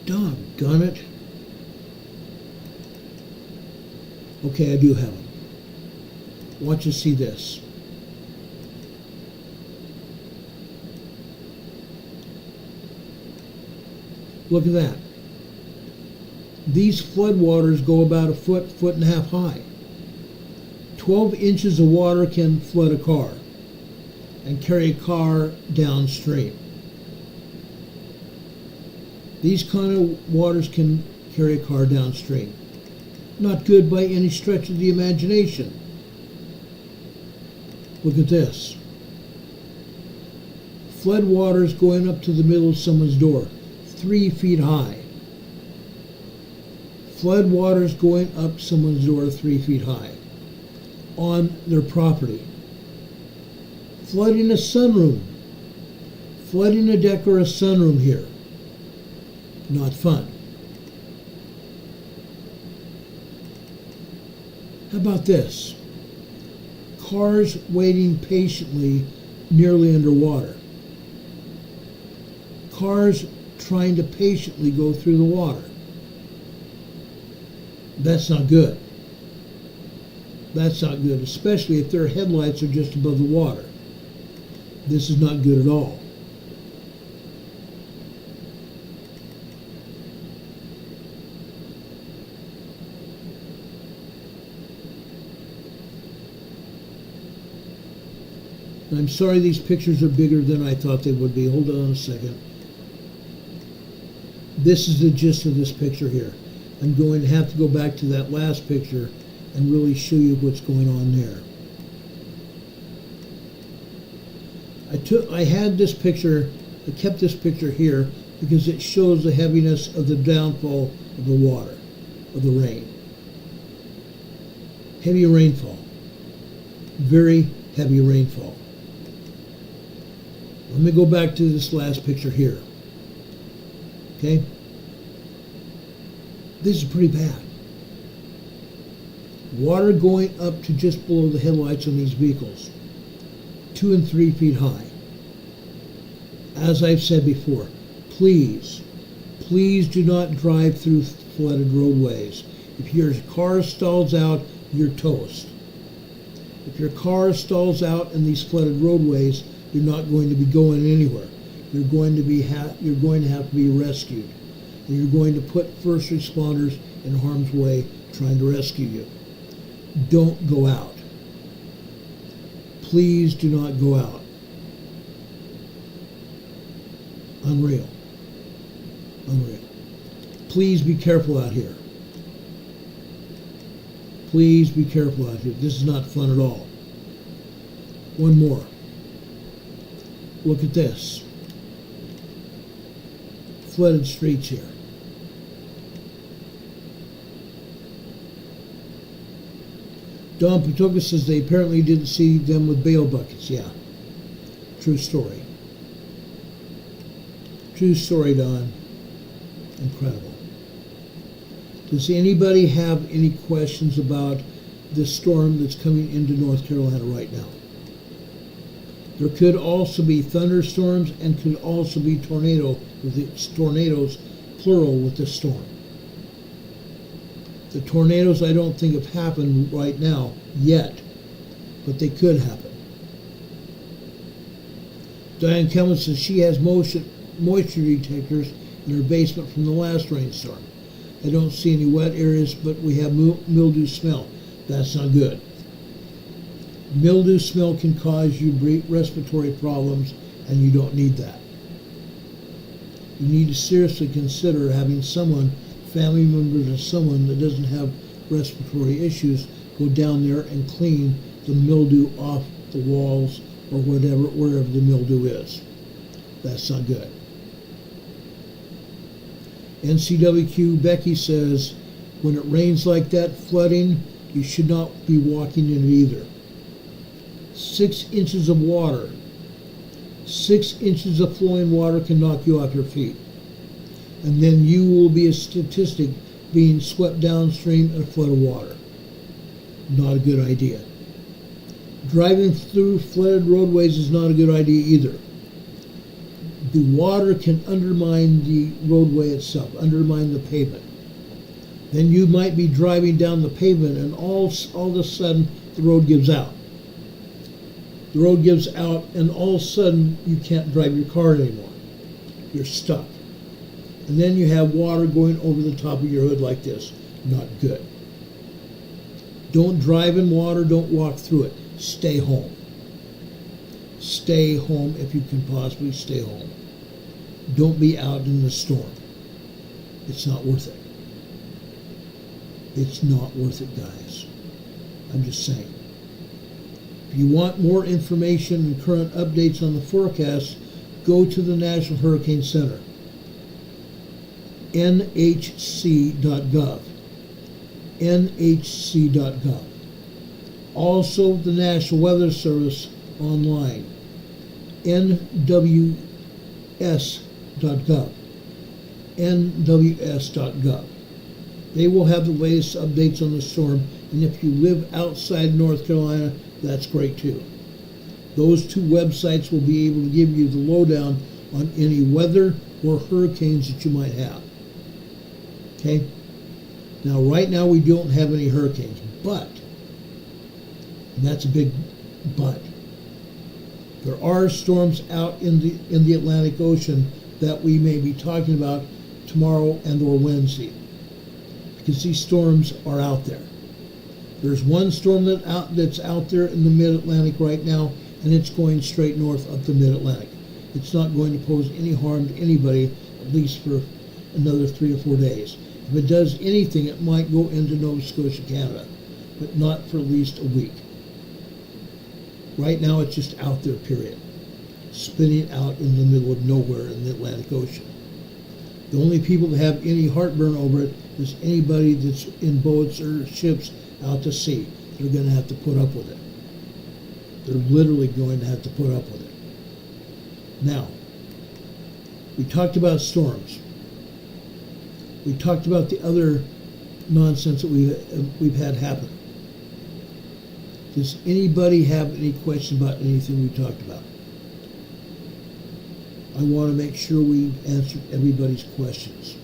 Speaker 1: Doggone it. Okay, I do have them. Want you to see this. Look at that. These floodwaters go about a foot and a half high. 12 inches of water can flood a car and carry a car downstream. These kind of waters can carry a car downstream. Not good by any stretch of the imagination. Look at this. Floodwaters going up to the middle of someone's door, 3 feet high. Floodwaters going up someone's door 3 feet high on their property. Flooding a sunroom. Flooding a deck or a sunroom here. Not fun. How about this? Cars waiting patiently nearly underwater. Cars trying to patiently go through the water. That's not good. That's not good, especially if their headlights are just above the water. This is not good at all. I'm sorry these pictures are bigger than I thought they would be. Hold on a second. This is the gist of this picture here. I'm going to have to go back to that last picture and really show you what's going on there. I had this picture, I kept this picture here because it shows the heaviness of the downfall of the water, of the rain. Heavy rainfall. Very heavy rainfall. Let me go back to this last picture here. Okay? This is pretty bad. Water going up to just below the headlights on these vehicles. 2 and 3 feet high. As I've said before, please do not drive through flooded roadways. If your car stalls out, you're toast. If your car stalls out in these flooded roadways, you're not going to be going anywhere. You're going to have to be rescued. and you're going to put first responders in harm's way trying to rescue you. Don't go out. Please do not go out. Unreal. Unreal. Please be careful out here. Please be careful out here. This is not fun at all. One more. Look at this. Flooded streets here. Don Patoka says they apparently didn't see them with bail buckets. Yeah. True story. True story, Don. Incredible. Does anybody have any questions about the storm that's coming into North Carolina right now? There could also be thunderstorms and could also be tornadoes, plural, with the storm. The tornadoes I don't think have happened right now yet, but they could happen. Diane Kelman says she has moisture detectors in her basement from the last rainstorm. I don't see any wet areas, but we have mildew smell. That's not good. Mildew smell can cause you respiratory problems, and you don't need that. You need to seriously consider having someone, family members or someone that doesn't have respiratory issues, go down there and clean the mildew off the walls or wherever the mildew is. That's not good. NCWQ Becky says, when it rains like that, flooding, you should not be walking in it either. 6 inches of water, 6 inches of flowing water can knock you off your feet. And then you will be a statistic being swept downstream in a flood of water. Not a good idea. Driving through flooded roadways is not a good idea either. The water can undermine the roadway itself, undermine the pavement. Then you might be driving down the pavement and all of a sudden the road gives out. The road gives out and all of a sudden you can't drive your car anymore. You're stuck. And then you have water going over the top of your hood like this. Not good. Don't drive in water, don't walk through it. Stay home. Stay home if you can possibly stay home. Don't be out in the storm. It's not worth it. It's not worth it, guys. I'm just saying. If you want more information and current updates on the forecast, go to the National Hurricane Center. NHC.gov. NHC.gov. Also, the National Weather Service online. NWS.gov. NWS.gov. They will have the latest updates on the storm, and if you live outside North Carolina, that's great too. Those two websites will be able to give you the lowdown on any weather or hurricanes that you might have. Okay? Now, right now we don't have any hurricanes, but, and that's a big but, there are storms out in the Atlantic Ocean that we may be talking about tomorrow and or Wednesday, because these storms are out there. There's one storm that's out there in the mid-Atlantic right now, and it's going straight north up the mid-Atlantic. It's not going to pose any harm to anybody, at least for another 3 or 4 days. If it does anything, it might go into Nova Scotia, Canada, but not for at least a week. Right now, it's just out there, period. Spinning out in the middle of nowhere in the Atlantic Ocean. The only people that have any heartburn over it is anybody that's in boats or ships out to sea. They're going to have to put up with it. They're literally going to have to put up with it. Now, we talked about storms. We talked about the other nonsense that we've had happen. Does anybody have any questions about anything we talked about? I want to make sure we answer everybody's questions.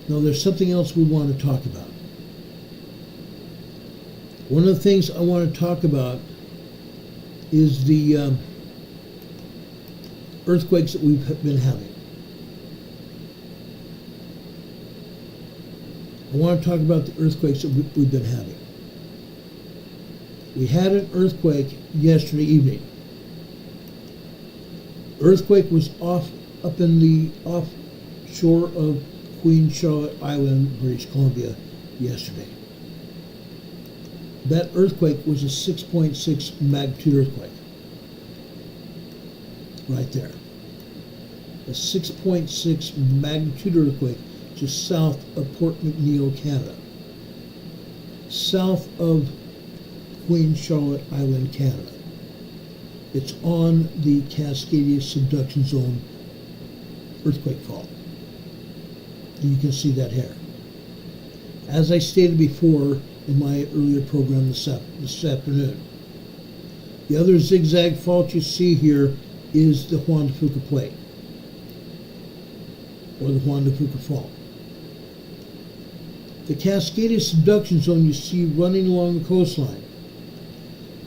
Speaker 1: Now, there's something else we want to talk about. One of the things I want to talk about is the earthquakes that we've been having. I want to talk about the earthquakes that we've been having. We had an earthquake yesterday evening. Earthquake was up in the offshore of Queen Charlotte Island, British Columbia, yesterday. That earthquake was a 6.6 magnitude earthquake. Right there. A 6.6 magnitude earthquake just south of Port McNeill, Canada. South of Queen Charlotte Island, Canada. It's on the Cascadia subduction zone earthquake fault. And you can see that here. As I stated before in my earlier program this afternoon, the other zigzag fault you see here is the Juan de Fuca plate, or the Juan de Fuca fault. The Cascadia subduction zone you see running along the coastline,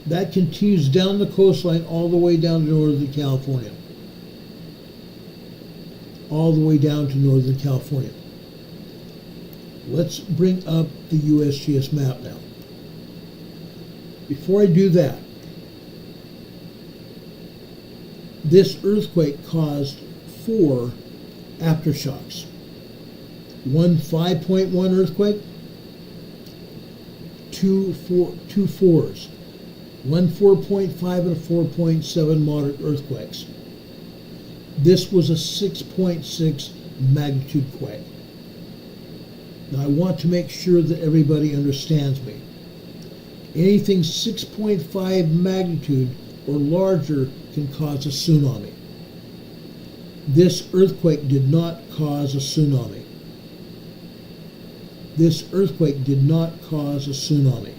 Speaker 1: that continues down the coastline all the way down to Northern California. All the way down to Northern California. Let's bring up the USGS map now. Before I do that, this earthquake caused 4 aftershocks. One 5.1 earthquake, two 4s, one 4.5 and a 4.7 moderate earthquakes. This was a 6.6 magnitude quake. Now I want to make sure that everybody understands me. Anything 6.5 magnitude or larger can cause a tsunami. This earthquake did not cause a tsunami. This earthquake did not cause a tsunami.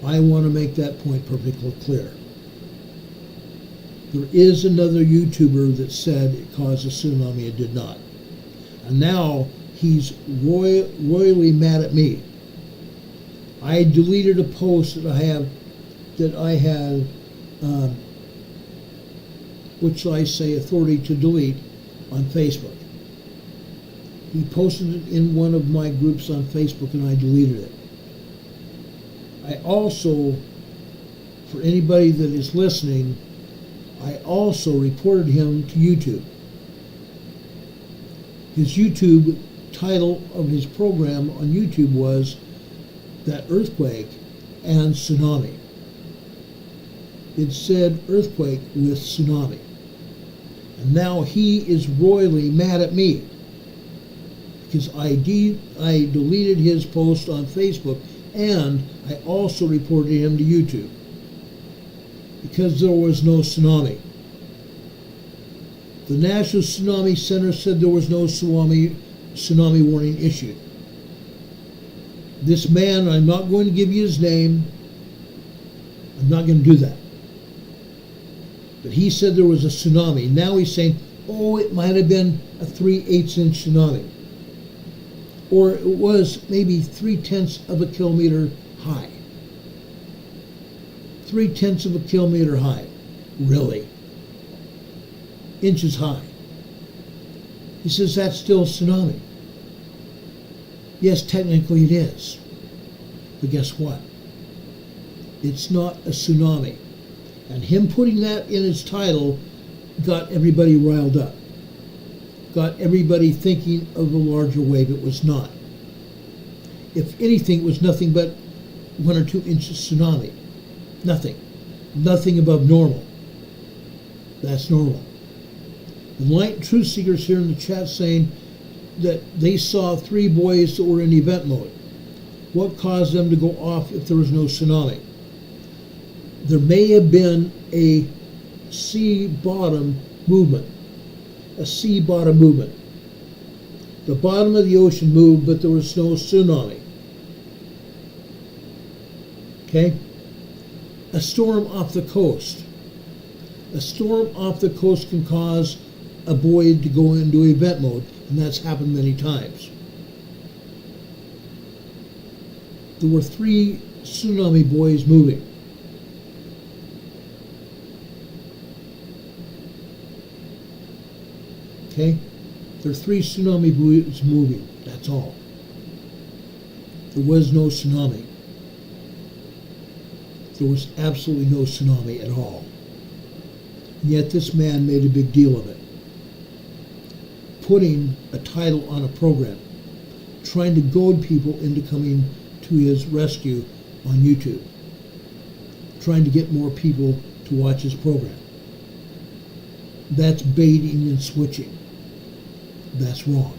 Speaker 1: I want to make that point perfectly clear. There is another YouTuber that said it caused a tsunami. It did not. And now he's royally mad at me. I deleted a post that I have, which I say authority to delete, on Facebook. He posted it in one of my groups on Facebook and I deleted it. I also, for anybody that is listening, I also reported him to YouTube. His YouTube title of his program on YouTube was That Earthquake and Tsunami. It said earthquake with tsunami. And now he is royally mad at me because I deleted his post on Facebook and I also reported him to YouTube because there was no tsunami. The National Tsunami Center said there was no tsunami warning issued. This man, I'm not going to give you his name. I'm not going to do that. But he said there was a tsunami. Now he's saying, oh, it might have been a 3/8 inch tsunami. Or it was maybe 0.3 of a kilometer high. 0.3 of a kilometer high. Really? Inches high. He says that's still a tsunami. Yes, technically it is. But guess what? It's not a tsunami. And him putting that in his title got everybody riled up. Got everybody thinking of a larger wave. It was not. If anything, it was nothing but 1 or 2 inches tsunami. Nothing. Nothing above normal. That's normal. Enlightened Truth Seekers here in the chat saying that they saw 3 boys that were in event mode. What caused them to go off if there was no tsunami? There may have been a sea bottom movement. A sea bottom movement. The bottom of the ocean moved, but there was no tsunami. Okay? A storm off the coast. A storm off the coast can cause a buoy to go into event mode, and that's happened many times. There were 3 tsunami buoys moving. Okay? There are 3 tsunami buoys moving. That's all. There was no tsunami. There was absolutely no tsunami at all. And yet this man made a big deal of it. Putting a title on a program, trying to goad people into coming to his rescue on YouTube, trying to get more people to watch his program. That's baiting and switching. That's wrong.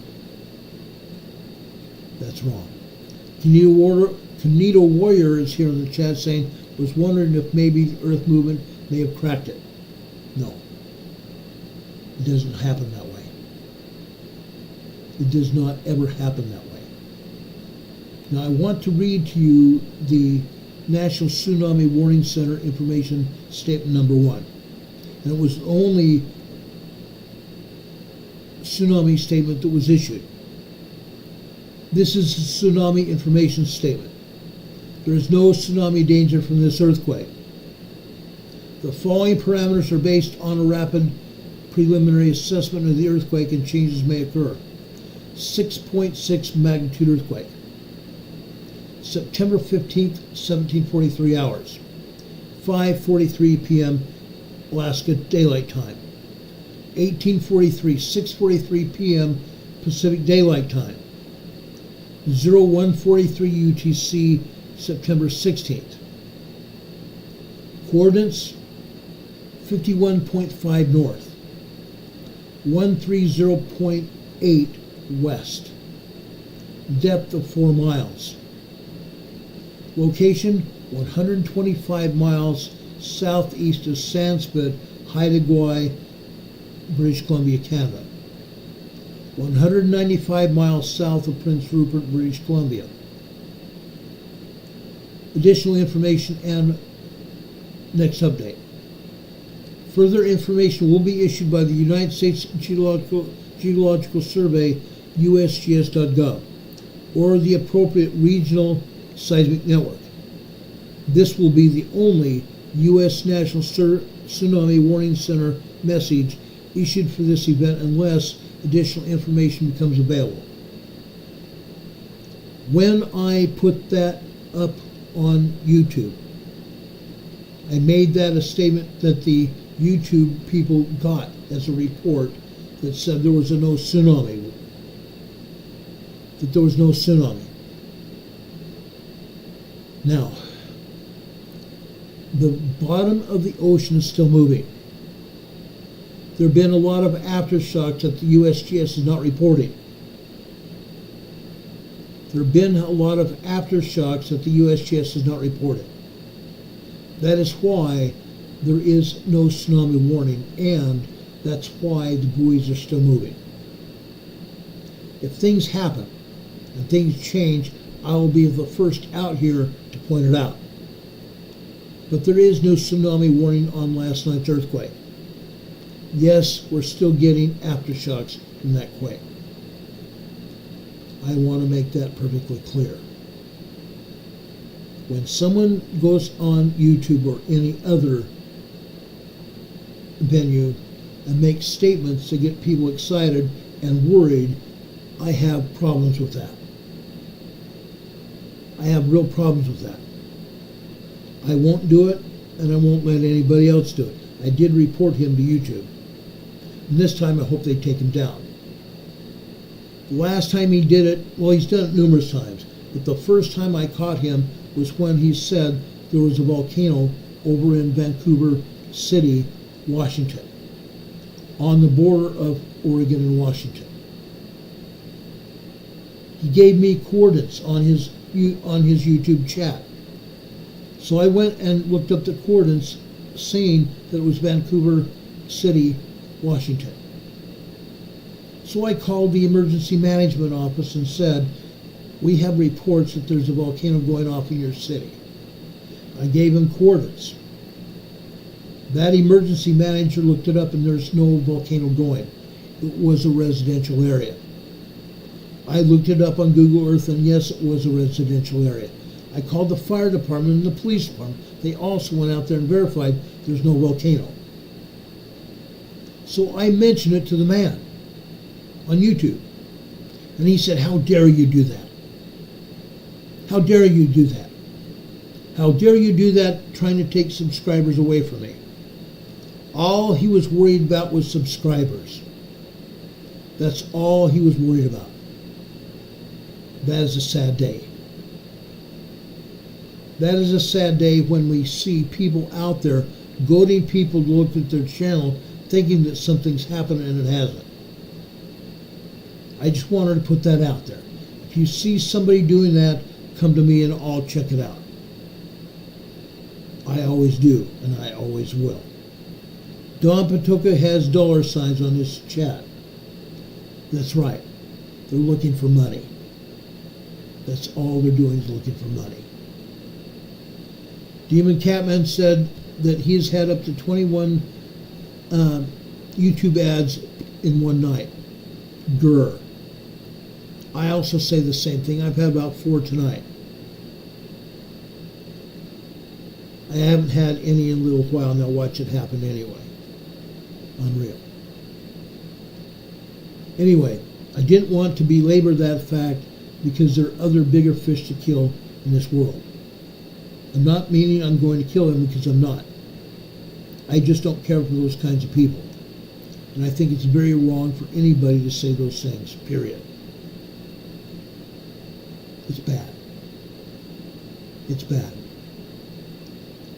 Speaker 1: That's wrong. Canito Warrior is here in the chat saying, was wondering if maybe the Earth movement may have cracked it. No. It doesn't happen that way. It does not ever happen that way. Now I want to read to you the National Tsunami Warning Center Information Statement number 1. And it was the only tsunami statement that was issued. This is the Tsunami Information Statement. There is no tsunami danger from this earthquake. The following parameters are based on a rapid preliminary assessment of the earthquake, and changes may occur. 6.6 magnitude earthquake. September 15th, 1743 hours. 5:43 p.m. Alaska Daylight Time. 1843, 6:43 p.m. Pacific Daylight Time. 0143 UTC, September 16th. Coordinates 51.5 north, 130.8 west, depth of 4 miles. Location 125 miles southeast of Sanspit, Haida Gwaii, British Columbia, Canada. 195 miles south of Prince Rupert, British Columbia. Additional information and next update. Further information will be issued by the United States Geological Survey, USGS.gov, or the appropriate regional seismic network. This will be the only U.S. National Tsunami Warning Center message issued for this event unless additional information becomes available. When I put that up on YouTube, I made that a statement that the YouTube people got as a report that said there was no tsunami. That there was no tsunami. Now, the bottom of the ocean is still moving. There have been a lot of aftershocks that the USGS is not reporting. There have been a lot of aftershocks that the USGS is not reporting. That is why there is no tsunami warning, and that's why the buoys are still moving. If things happen and things change, I will be the first out here to point it out. But there is no tsunami warning on last night's earthquake. Yes, we're still getting aftershocks from that quake. I want to make that perfectly clear. When someone goes on YouTube or any other venue and makes statements to get people excited and worried, I have problems with that. I have real problems with that. I won't do it, and I won't let anybody else do it. I did report him to YouTube. And this time I hope they take him down. The last time he did it, well, he's done it numerous times, but the first time I caught him was when he said there was a volcano over in Vancouver City, Washington, on the border of Oregon and Washington. He gave me coordinates on his YouTube chat. So I went and looked up the coordinates, seeing that it was Vancouver City, Washington. So I called the emergency management office and said, we have reports that there's a volcano going off in your city. I gave him coordinates. That emergency manager looked it up, and there's no volcano going. It was a residential area. I looked it up on Google Earth, and yes, it was a residential area. I called the fire department and the police department. They also went out there and verified there's no volcano. So I mentioned it to the man. on YouTube. And he said, "How dare you do that? How dare you do that? How dare you do that, trying to take subscribers away from me?" All he was worried about was subscribers. That's all he was worried about. That is a sad day. That is a sad day when we see people out there goading people to look at their channel thinking that something's happened and it hasn't. I just wanted to put that out there. If you see somebody doing that, come to me and I'll check it out. I always do, and I always will. Don Patoka has $signs on his chat. That's right. They're looking for money. That's all they're doing is looking for money. Demon Catman said that he's had up to 21 YouTube ads in one night. Grr. I also say the same thing. I've had about 4 tonight. I haven't had any in a little while. Now watch it happen anyway. Unreal. Anyway, I didn't want to belabor that fact because there are other bigger fish to kill in this world. I'm not meaning I'm going to kill them, because I'm not. I just don't care for those kinds of people. And I think it's very wrong for anybody to say those things, period. It's bad. It's bad.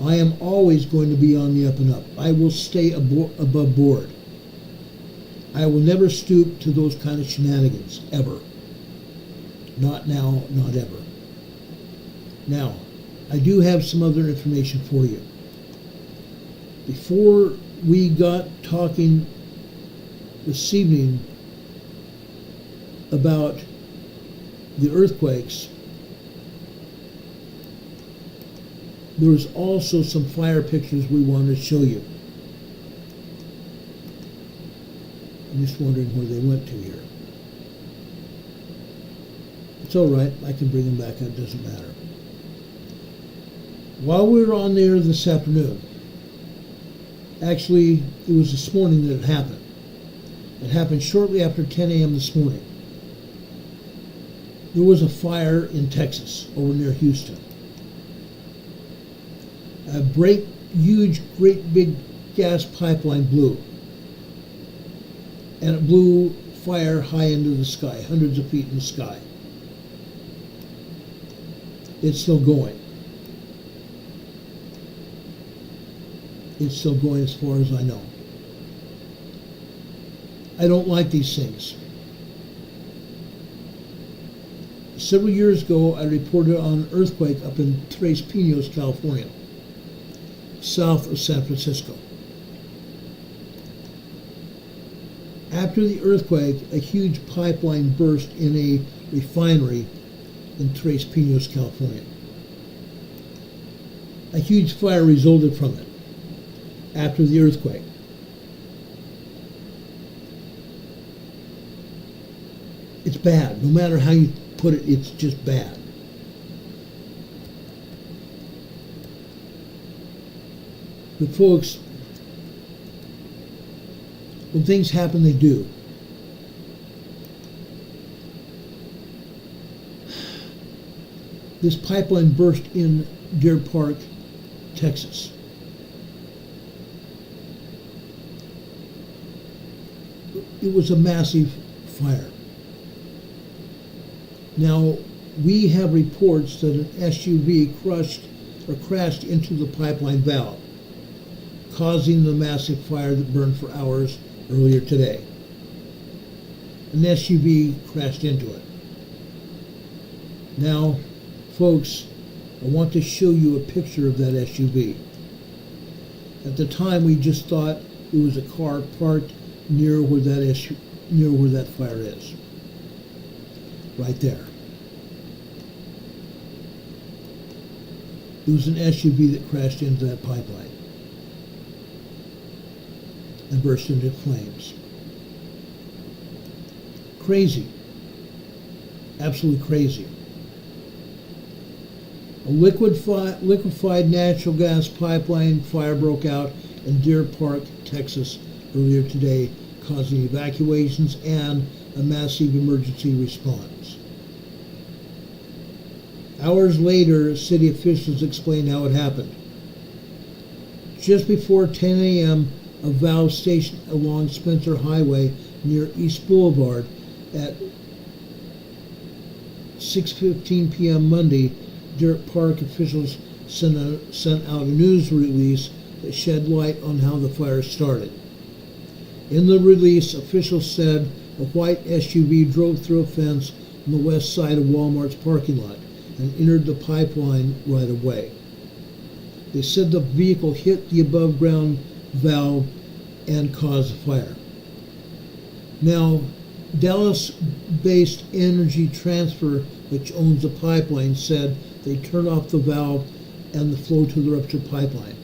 Speaker 1: I am always going to be on the up and up. I will stay above board. I will never stoop to those kind of shenanigans, ever. Not now, not ever. Now, I do have some other information for you. Before we got talking this evening about the earthquakes, there was also some fire pictures we wanted to show you. I'm just wondering where they went to here. It's all right. I can bring them back. It doesn't matter. While we were on the air this afternoon, actually, it was this morning that it happened. It happened shortly after 10 a.m. this morning. There was a fire in Texas, over near Houston. A huge, great big gas pipeline blew. And it blew fire high into the sky, hundreds of feet in the sky. It's still going. It's still going as far as I know. I don't like these things. Several years ago, I reported on an earthquake up in Tres Pinos, California, south of San Francisco. After the earthquake, a huge pipeline burst in a refinery in Tres Pinos, California. A huge fire resulted from it after the earthquake. It's bad. No matter how you put it, it's just bad. But folks, when things happen, they do. This pipeline burst in Deer Park, Texas. It was a massive fire. Now, we have reports that an SUV crashed into the pipeline valve, causing the massive fire that burned for hours earlier today. An SUV crashed into it. Now, folks, I want to show you a picture of that SUV. At the time, we just thought it was a car parked near where that fire is. Right there. It was an SUV that crashed into that pipeline and burst into flames. Crazy. Absolutely crazy. A liquefied natural gas pipeline fire broke out in Deer Park, Texas earlier today, causing evacuations and a massive emergency response. Hours later, city officials explained how it happened. Just before 10 a.m., a valve station along Spencer Highway near East Boulevard at 6:15 p.m. Monday, Deer Park officials sent out a news release that shed light on how the fire started. In the release, officials said a white SUV drove through a fence on the west side of Walmart's parking lot and entered the pipeline right away. They said the vehicle hit the above-ground valve and caused the fire. Now, Dallas-based Energy Transfer, which owns the pipeline, said they turned off the valve and the flow to the ruptured pipeline,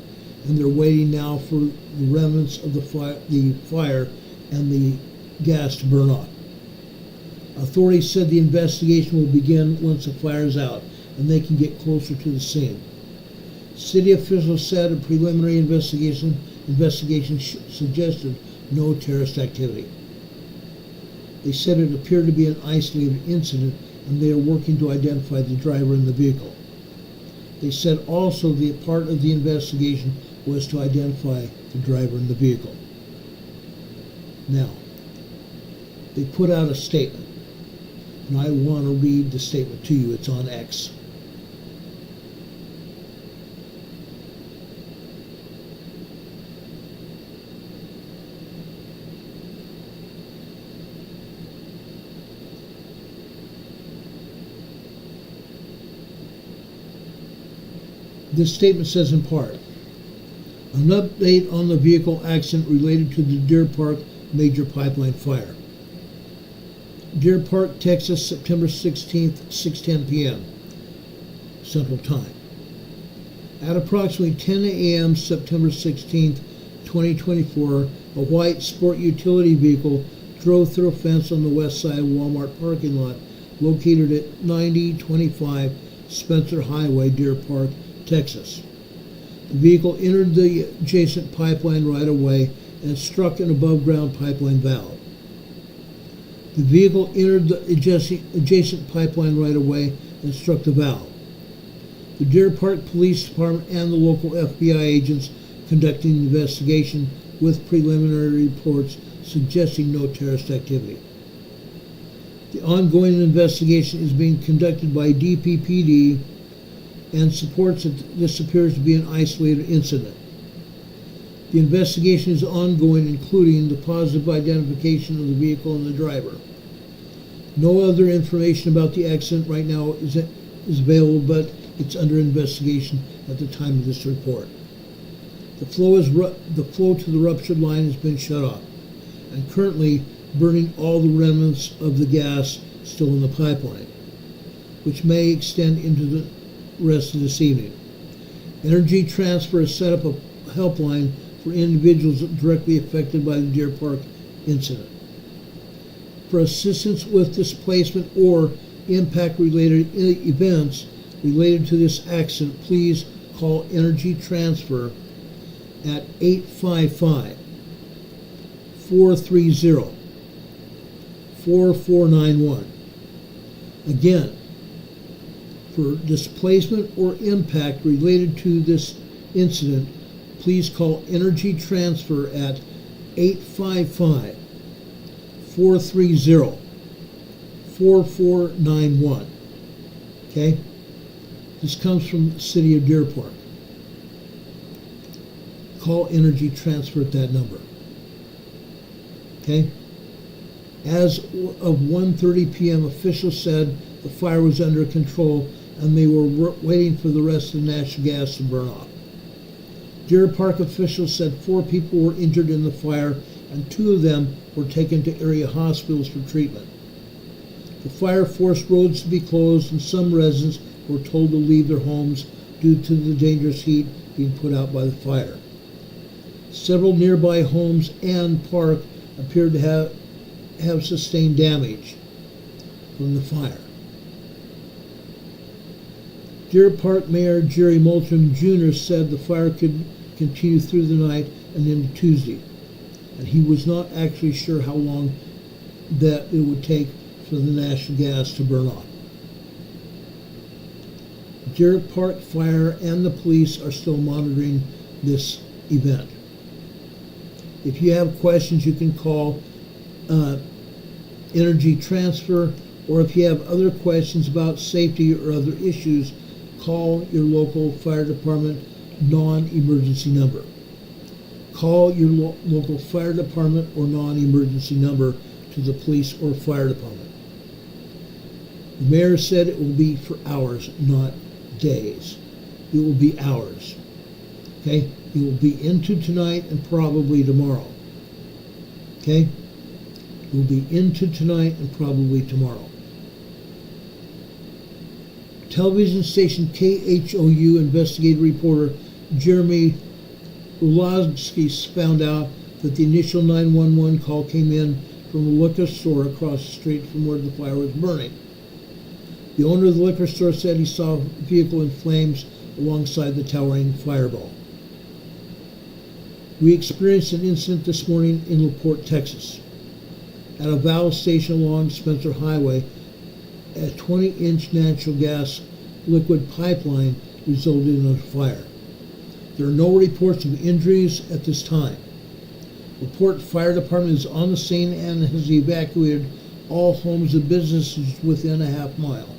Speaker 1: and they're waiting now for the remnants of the fire and the gas to burn off. Authorities said the investigation will begin once the fire is out and they can get closer to the scene. City officials said a preliminary investigation suggested no terrorist activity. They said it appeared to be an isolated incident and they are working to identify the driver in the vehicle. They said also that part of the investigation was to identify the driver in the vehicle. Now, they put out a statement, and I want to read the statement to you. It's on X. This statement says in part, an update on the vehicle accident related to the Deer Park major pipeline fire. Deer Park, Texas, September 16th, 6:10 p.m. Central Time. At approximately 10 a.m. September 16th, 2024, a white sport utility vehicle drove through a fence on the west side of Walmart parking lot located at 9025 Spencer Highway, Deer Park, Texas. The vehicle entered the adjacent pipeline right away and struck an above-ground pipeline valve. The vehicle entered the adjacent pipeline right away and struck the valve. The Deer Park Police Department and the local FBI agents conducting the investigation with preliminary reports suggesting no terrorist activity. The ongoing investigation is being conducted by DPPD and supports that this appears to be an isolated incident. The investigation is ongoing, including the positive identification of the vehicle and the driver. No other information about the accident right now is available, but it's under investigation at the time of this report. The flow to the ruptured line has been shut off, and currently burning all the remnants of the gas still in the pipeline, which may extend into the rest of this evening. Energy Transfer has set up a helpline for individuals directly affected by the Deer Park incident. For assistance with displacement or impact-related events related to this accident, please call Energy Transfer at 855-430-4491. Again, for displacement or impact related to this incident, please call Energy Transfer at 855-430-4491. Okay? This comes from the city of Deer Park. Call Energy Transfer at that number. Okay? As of 1:30 p.m., officials said the fire was under control and they were waiting for the rest of the natural gas to burn off. Deer Park officials said 4 people were injured in the fire and 2 of them were taken to area hospitals for treatment. The fire forced roads to be closed and some residents were told to leave their homes due to the dangerous heat being put out by the fire. Several nearby homes and park appeared to have sustained damage from the fire. Deer Park Mayor Jerry Moulton Jr. said the fire could continue through the night and into Tuesday, and he was not actually sure how long that it would take for the natural gas to burn off. Deer Park Fire and the police are still monitoring this event. If you have questions, you can call Energy Transfer, or if you have other questions about safety or other issues, call your local fire department non-emergency number. Call your local fire department or non-emergency number to the police or fire department. The mayor said it will be for hours, not days. It will be hours. Okay? It will be into tonight and probably tomorrow. Okay? It will be into tonight and probably tomorrow. Television station KHOU investigative reporter Jeremy Ulowski found out that the initial 911 call came in from a liquor store across the street from where the fire was burning. The owner of the liquor store said he saw a vehicle in flames alongside the towering fireball. We experienced an incident this morning in LaPorte, Texas. At a valve station along Spencer Highway, a 20-inch natural gas liquid pipeline resulted in a fire. There are no reports of injuries at this time. LaPorte Fire Department is on the scene and has evacuated all homes and businesses within a half mile.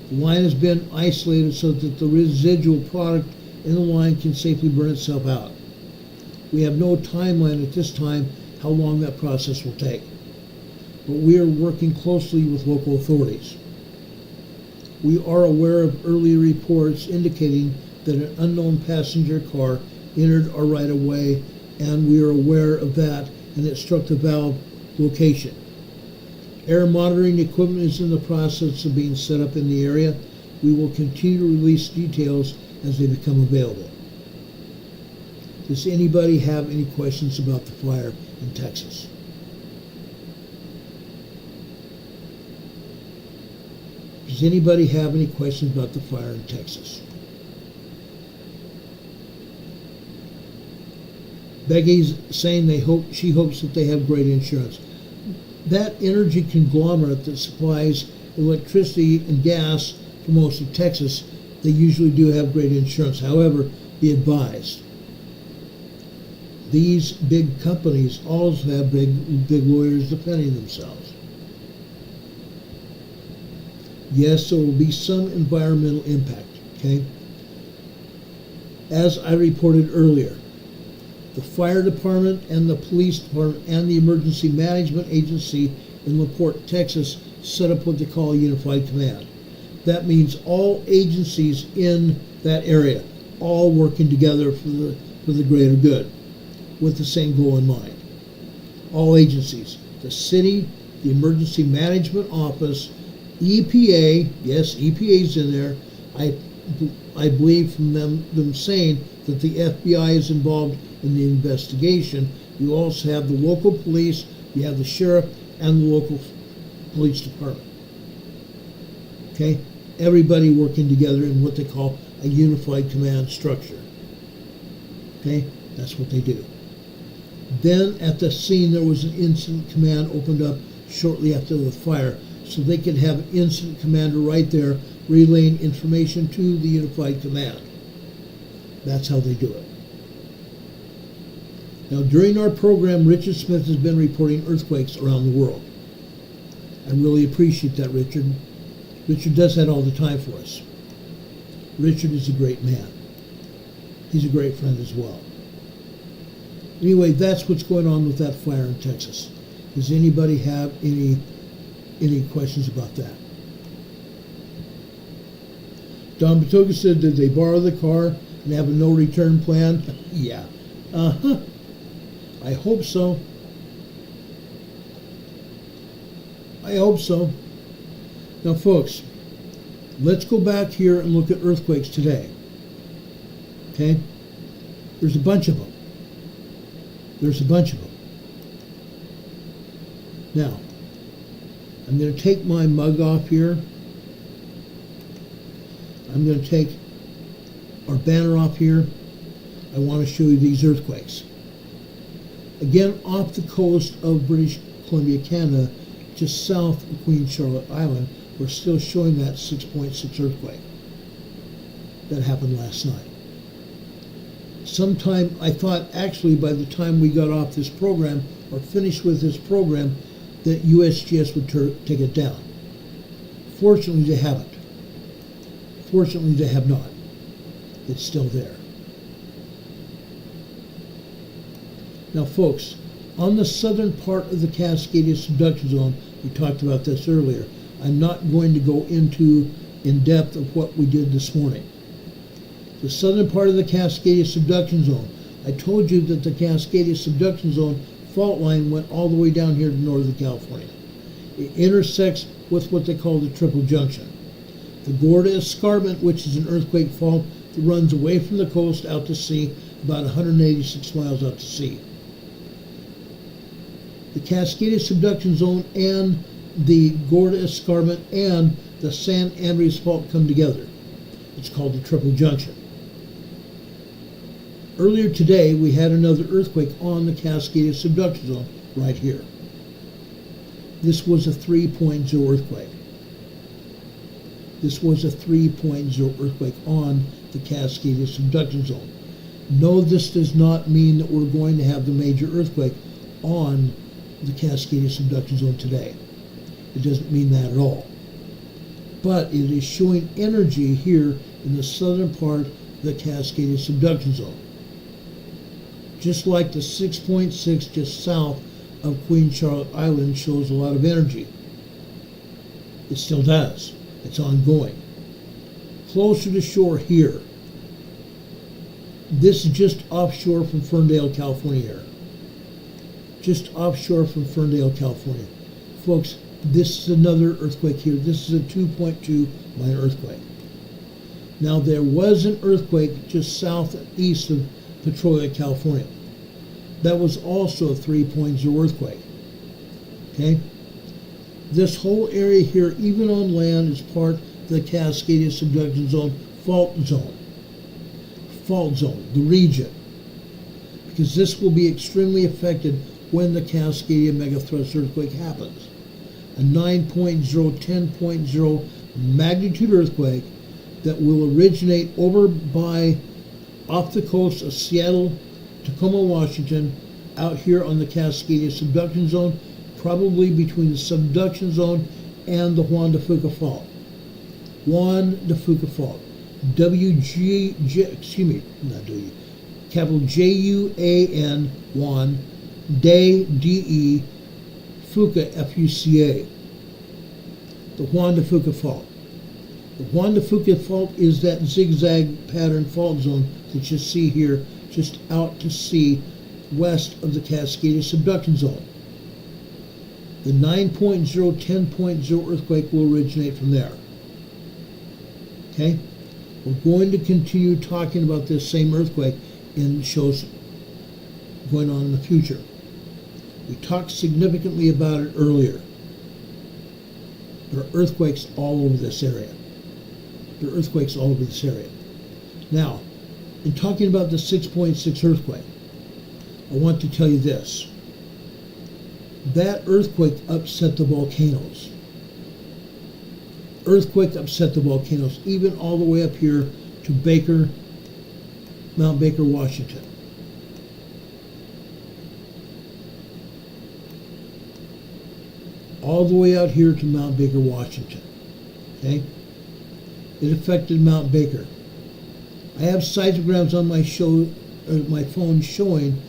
Speaker 1: The line has been isolated so that the residual product in the line can safely burn itself out. We have no timeline at this time how long that process will take, but we are working closely with local authorities. We are aware of earlier reports indicating that an unknown passenger car entered our right-of-way, and we are aware of that, and it struck the valve location. Air monitoring equipment is in the process of being set up in the area. We will continue to release details as they become available. Does anybody have any questions about the fire in Texas? Does anybody have any questions about the fire in Texas? Becky's saying she hopes that they have great insurance. That energy conglomerate that supplies electricity and gas for most of Texas, they usually do have great insurance. However, be advised, these big companies also have big lawyers defending themselves. Yes, there will be some environmental impact, okay? As I reported earlier, the fire department and the police department and the emergency management agency in LaPorte, Texas, set up what they call a unified command. That means all agencies in that area, all working together for the greater good, with the same goal in mind. All agencies, the city, the emergency management office, EPA, yes, EPA's in there. I believe from them saying that the FBI is involved in the investigation. You also have the local police, you have the sheriff, and the local police department. Okay? Everybody working together in what they call a unified command structure. Okay? That's what they do. Then at the scene there was an incident command opened up shortly after the fire, so they could have an incident commander right there relaying information to the unified command. That's how they do it. Now, during our program, Richard Smith has been reporting earthquakes around the world. I really appreciate that, Richard. Richard does that all the time for us. Richard is a great man. He's a great friend as well. Anyway, that's what's going on with that fire in Texas. Does anybody have any questions about that? Don Batoga said, did they borrow the car and have a no return plan? Yeah. Uh-huh. I hope so. I hope so. Now, folks, let's go back here and look at earthquakes today. Okay? There's a bunch of them. There's a bunch of them. Now, I'm going to take my mug off here. I'm going to take our banner off here. I want to show you these earthquakes. Again, off the coast of British Columbia, Canada, just south of Queen Charlotte Island, we're still showing that 6.6 earthquake that happened last night. Sometime, I thought actually by the time we got off this program or finished with this program that USGS would take it down. Fortunately, they haven't. Fortunately, they have not. It's still there. Now, folks, on the southern part of the Cascadia subduction zone, we talked about this earlier. I'm not going to go into in depth of what we did this morning. The southern part of the Cascadia subduction zone, I told you that the Cascadia subduction zone fault line went all the way down here to Northern California. It intersects with what they call the triple junction. The Gorda Escarpment, which is an earthquake fault that runs away from the coast out to sea, about 186 miles out to sea. The Cascadia subduction zone and the Gorda Escarpment and the San Andreas fault come together. It's called the triple junction. Earlier today, we had another earthquake on the Cascadia subduction zone right here. This was a 3.0 earthquake. This was a 3.0 earthquake on the Cascadia subduction zone. No, this does not mean that we're going to have the major earthquake on the Cascadia subduction zone today. It doesn't mean that at all. But it is showing energy here in the southern part of the Cascadia subduction zone. Just like the 6.6 just south of Queen Charlotte Island shows a lot of energy. It still does. It's ongoing. Closer to shore here. This is just offshore from Ferndale, California here. Just offshore from Ferndale, California. Folks, this is another earthquake here. This is a 2.2 minor earthquake. Now there was an earthquake just southeast of Petrolia, California. That was also a 3.0 earthquake. Okay? This whole area here, even on land, is part of the Cascadia subduction zone, fault zone. Fault zone, the region. Because this will be extremely affected when the Cascadia megathrust earthquake happens. A 9.0, 10.0 magnitude earthquake that will originate over by off the coast of Seattle, Tacoma, Washington, out here on the Cascadia subduction zone, probably between the subduction zone and the Juan de Fuca Fault. Juan de Fuca Fault. Capital J-U-A-N, Juan, De, D-E, Fuca, F-U-C-A. The Juan de Fuca Fault. The Juan de Fuca Fault is that zigzag pattern fault zone that you see here, just out to sea west of the Cascadia subduction zone. The 9.0, 10.0 earthquake will originate from there. Okay? We're going to continue talking about this same earthquake in shows going on in the future. We talked significantly about it earlier. There are earthquakes all over this area. There are earthquakes all over this area. Now, in talking about the 6.6 earthquake, I want to tell you this. That earthquake upset the volcanoes. Earthquake upset the volcanoes, even all the way up here to Mount Baker, Washington. All the way out here to Mount Baker, Washington. Okay? It affected Mount Baker. I have seismograms on my phone showing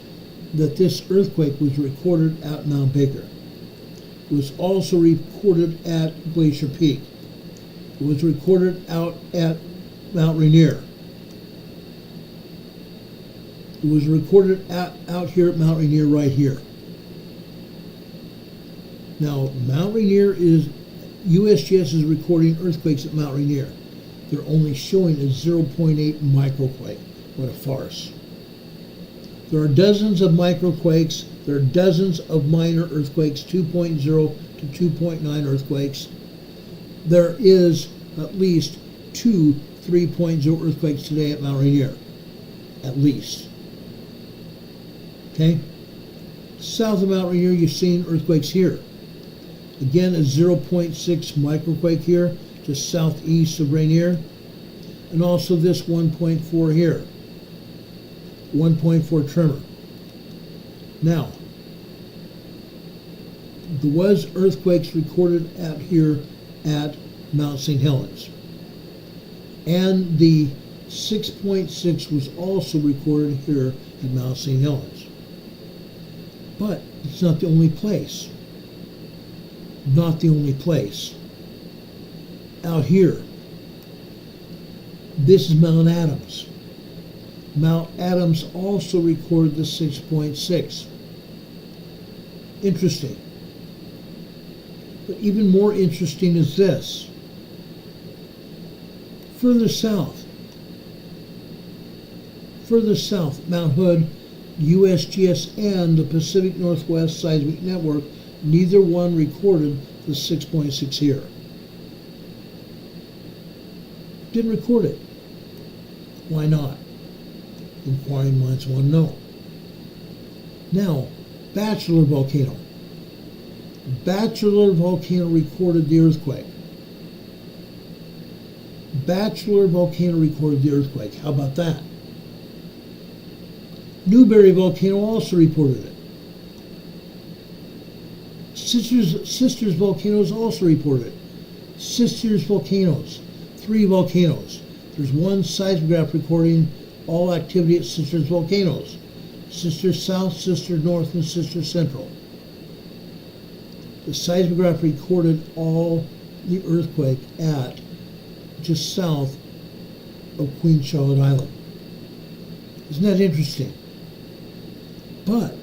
Speaker 1: that this earthquake was recorded at Mount Baker. It was also recorded at Glacier Peak. It was recorded out at Mount Rainier. It was recorded out here at Mount Rainier right here. Now, Mount Rainier USGS is recording earthquakes at Mount Rainier. They're only showing a 0.8 microquake. What a farce. There are dozens of microquakes. There are dozens of minor earthquakes, 2.0 to 2.9 earthquakes. There is at least 2 3.0 earthquakes today at Mount Rainier. At least. Okay? South of Mount Rainier, you've seen earthquakes here. Again, a 0.6 microquake here, just southeast of Rainier. And also this 1.4 here. 1.4 tremor. Now, there was earthquakes recorded here at Mount St. Helens. And the 6.6 was also recorded here at Mount St. Helens. But it's not the only place. Not the only place. Out here, this is Mount Adams. Mount Adams also recorded the 6.6. Interesting. But even more interesting is this. Further south, Mount Hood, USGS, and the Pacific Northwest Seismic Network, neither one recorded the 6.6 here. Didn't record it. Why not? Inquiring minds want to know. Now, Bachelor Volcano. Bachelor Volcano recorded the earthquake. Bachelor Volcano recorded the earthquake. How about that? Newberry Volcano also reported it. Sisters Volcanoes also reported it. Sisters Volcanoes. 3 volcanoes. There's one seismograph recording all activity at Sisters Volcanoes. Sister South, Sister North, and Sister Central. The seismograph recorded all the earthquake at just south of Queen Charlotte Island. Isn't that interesting? But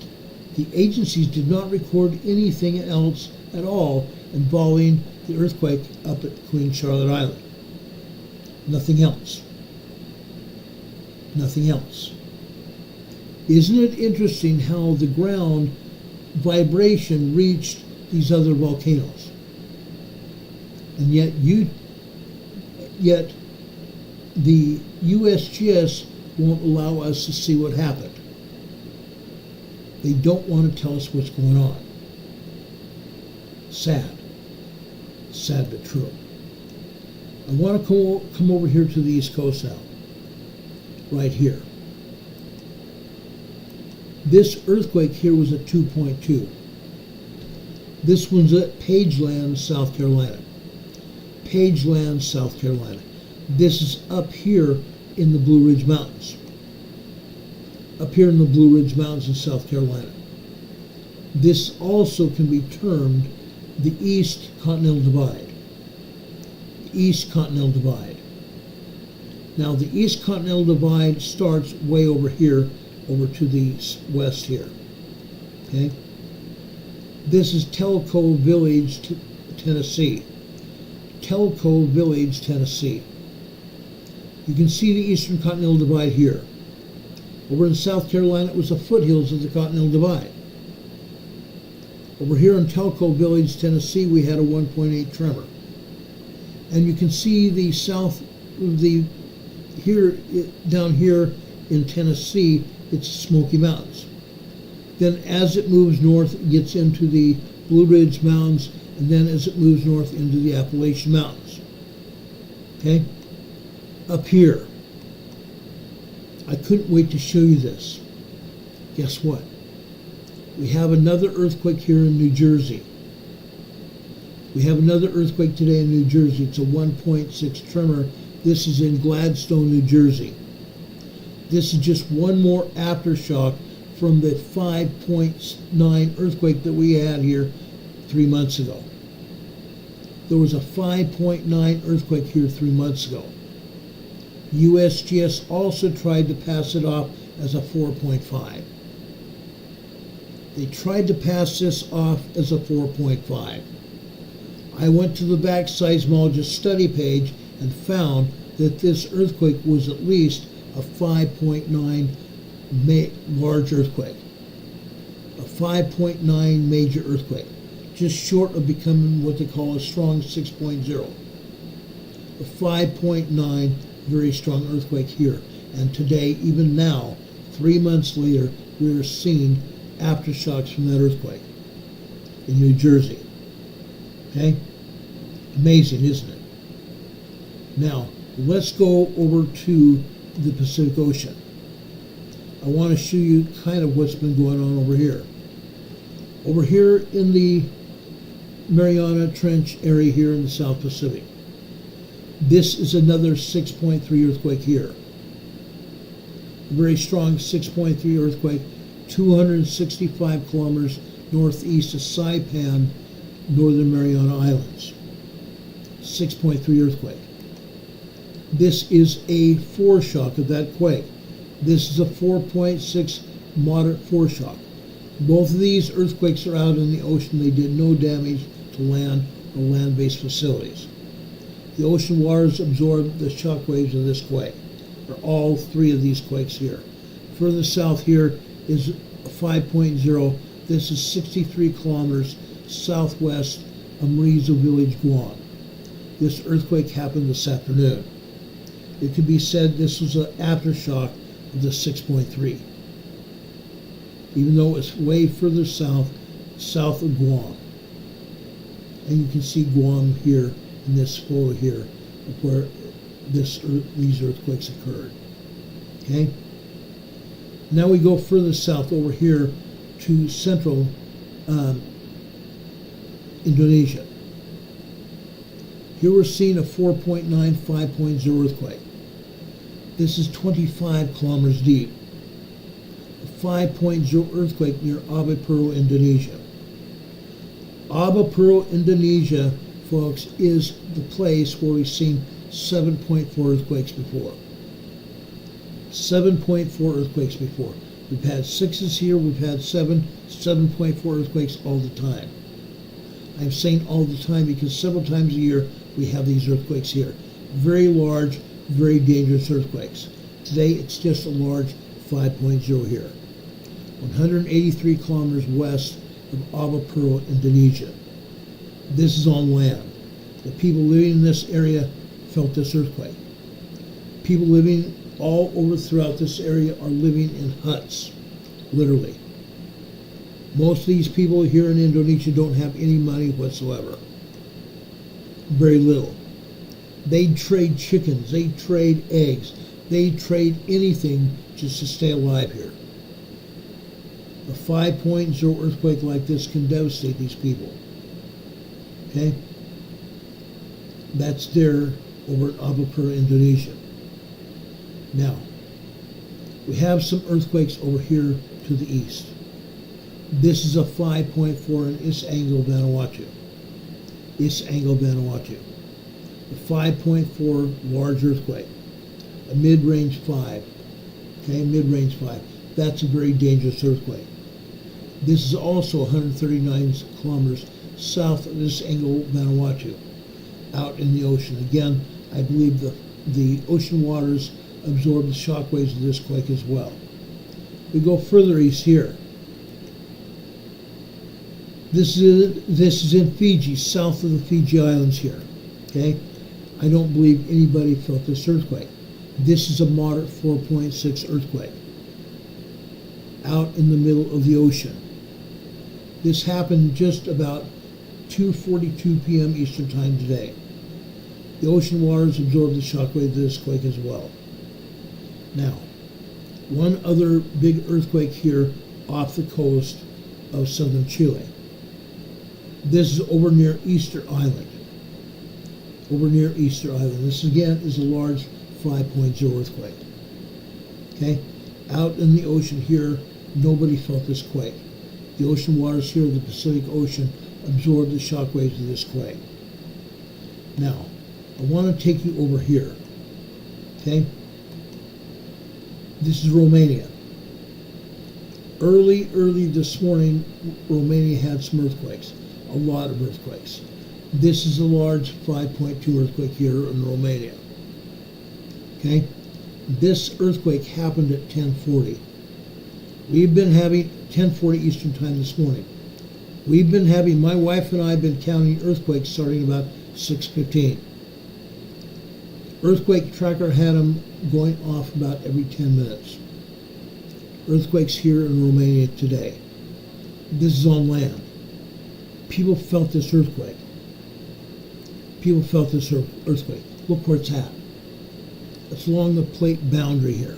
Speaker 1: the agencies did not record anything else at all involving the earthquake up at Queen Charlotte Island. Nothing else. Nothing else. Isn't it interesting how the ground vibration reached these other volcanoes? And yet the USGS won't allow us to see what happened. They don't want to tell us what's going on. Sad. Sad but true. I want to come over here to the East Coast now. Right here. This earthquake here was at 2.2. This one's at Pageland, South Carolina. Pageland, South Carolina. This is up here in the Blue Ridge Mountains. Up here in the Blue Ridge Mountains in South Carolina. This also can be termed the East Continental Divide. The East Continental Divide. Now the East Continental Divide starts way over here, over to the west here. Okay? This is Telco Village, Tennessee. Telco Village, Tennessee. You can see the Eastern Continental Divide here. Over in South Carolina, it was the foothills of the Continental Divide. Over here in Telco Village, Tennessee, we had a 1.8 tremor. And you can see the down here in Tennessee, it's Smoky Mountains. Then as it moves north, it gets into the Blue Ridge Mountains, and then as it moves north into the Appalachian Mountains. Okay? Up here, I couldn't wait to show you this. Guess what? We have another earthquake here in New Jersey. We have another earthquake today in New Jersey. It's a 1.6 tremor. This is in Gladstone, New Jersey. This is just one more aftershock from the 5.9 earthquake that we had here 3 months ago. There was a 5.9 earthquake here 3 months ago. USGS also tried to pass it off as a 4.5. They tried to pass this off as a 4.5. I went to the back seismologist study page and found that this earthquake was at least a 5.9 large earthquake. A 5.9 major earthquake, just short of becoming what they call a strong 6.0. A 5.9 very strong earthquake here. And today, even now, 3 months later, we are seeing aftershocks from that earthquake in New Jersey. Okay? Amazing, isn't it? Now, let's go over to the Pacific Ocean. I want to show you kind of what's been going on over here. Over here in the Mariana Trench area here in the South Pacific. This is another 6.3 earthquake here. A very strong 6.3 earthquake, 265 kilometers northeast of Saipan, Northern Mariana Islands. 6.3 earthquake. This is a foreshock of that quake. This is a 4.6 moderate foreshock. Both of these earthquakes are out in the ocean. They did no damage to land or land-based facilities. The ocean waters absorbed the shock waves of this quake, or all three of these quakes here. Further south here is 5.0. This is 63 kilometers southwest of Marizo Village, Guam. This earthquake happened this afternoon. It could be said this was an aftershock of the 6.3. Even though it's way further south of Guam. And you can see Guam here in this photo here of where these earthquakes occurred. Okay? Now we go further south over here to central Indonesia. Here we're seeing a 4.9, 5.0 earthquake. This is 25 kilometers deep. A 5.0 earthquake near Abapuro, Indonesia. Abapuro, Indonesia, folks, is the place where we've seen 7.4 earthquakes before. 7.4 earthquakes before. We've had 6s here, we've had 7.4 earthquakes all the time. I'm saying all the time because several times a year we have these earthquakes here. Very large, very dangerous earthquakes. Today it's just a large 5.0 here. 183 kilometers west of Abapuro, Indonesia. This is on land. The people living in this area felt this earthquake. People living all over throughout this area are living in huts, literally. Most of these people here in Indonesia don't have any money whatsoever. Very little. They trade chickens, they trade eggs, they trade anything just to stay alive here. A 5.0 earthquake like this can devastate these people. Okay? That's there over at Abapuro, Indonesia. Now, we have some earthquakes over here to the east. This is a 5.4 in Isango, Vanuatu. Isango, Vanuatu. A 5.4 large earthquake. A mid-range 5. Okay, mid-range 5. That's a very dangerous earthquake. This is also 139 kilometers south of Isango, Vanuatu, out in the ocean. Again, I believe the ocean waters absorb the shock waves of this quake as well. We go further east here. This is in Fiji, south of the Fiji Islands here. Okay? I don't believe anybody felt this earthquake. This is a moderate 4.6 earthquake out in the middle of the ocean. This happened just about 2:42 p.m. Eastern Time today. The ocean waters absorbed the shockwave of this quake as well. Now, one other big earthquake here off the coast of southern Chile. This is over near Easter Island. Over near Easter Island. This again is a large 5.0 earthquake. Okay? Out in the ocean here, nobody felt this quake. The ocean waters here of the Pacific Ocean absorbed the shock waves of this quake. Now, I want to take you over here. Okay? This is Romania. Early this morning, Romania had some earthquakes. A lot of earthquakes. This is a large 5.2 earthquake here in Romania. Okay? This earthquake happened at 10:40. We've been having 10:40 Eastern Time this morning. We've been having, my wife and I have been counting earthquakes starting about 6:15. Earthquake tracker had them going off about every 10 minutes. Earthquakes here in Romania today. This is on land. People felt this earthquake. People felt this earthquake. Look where it's at. It's along the plate boundary here.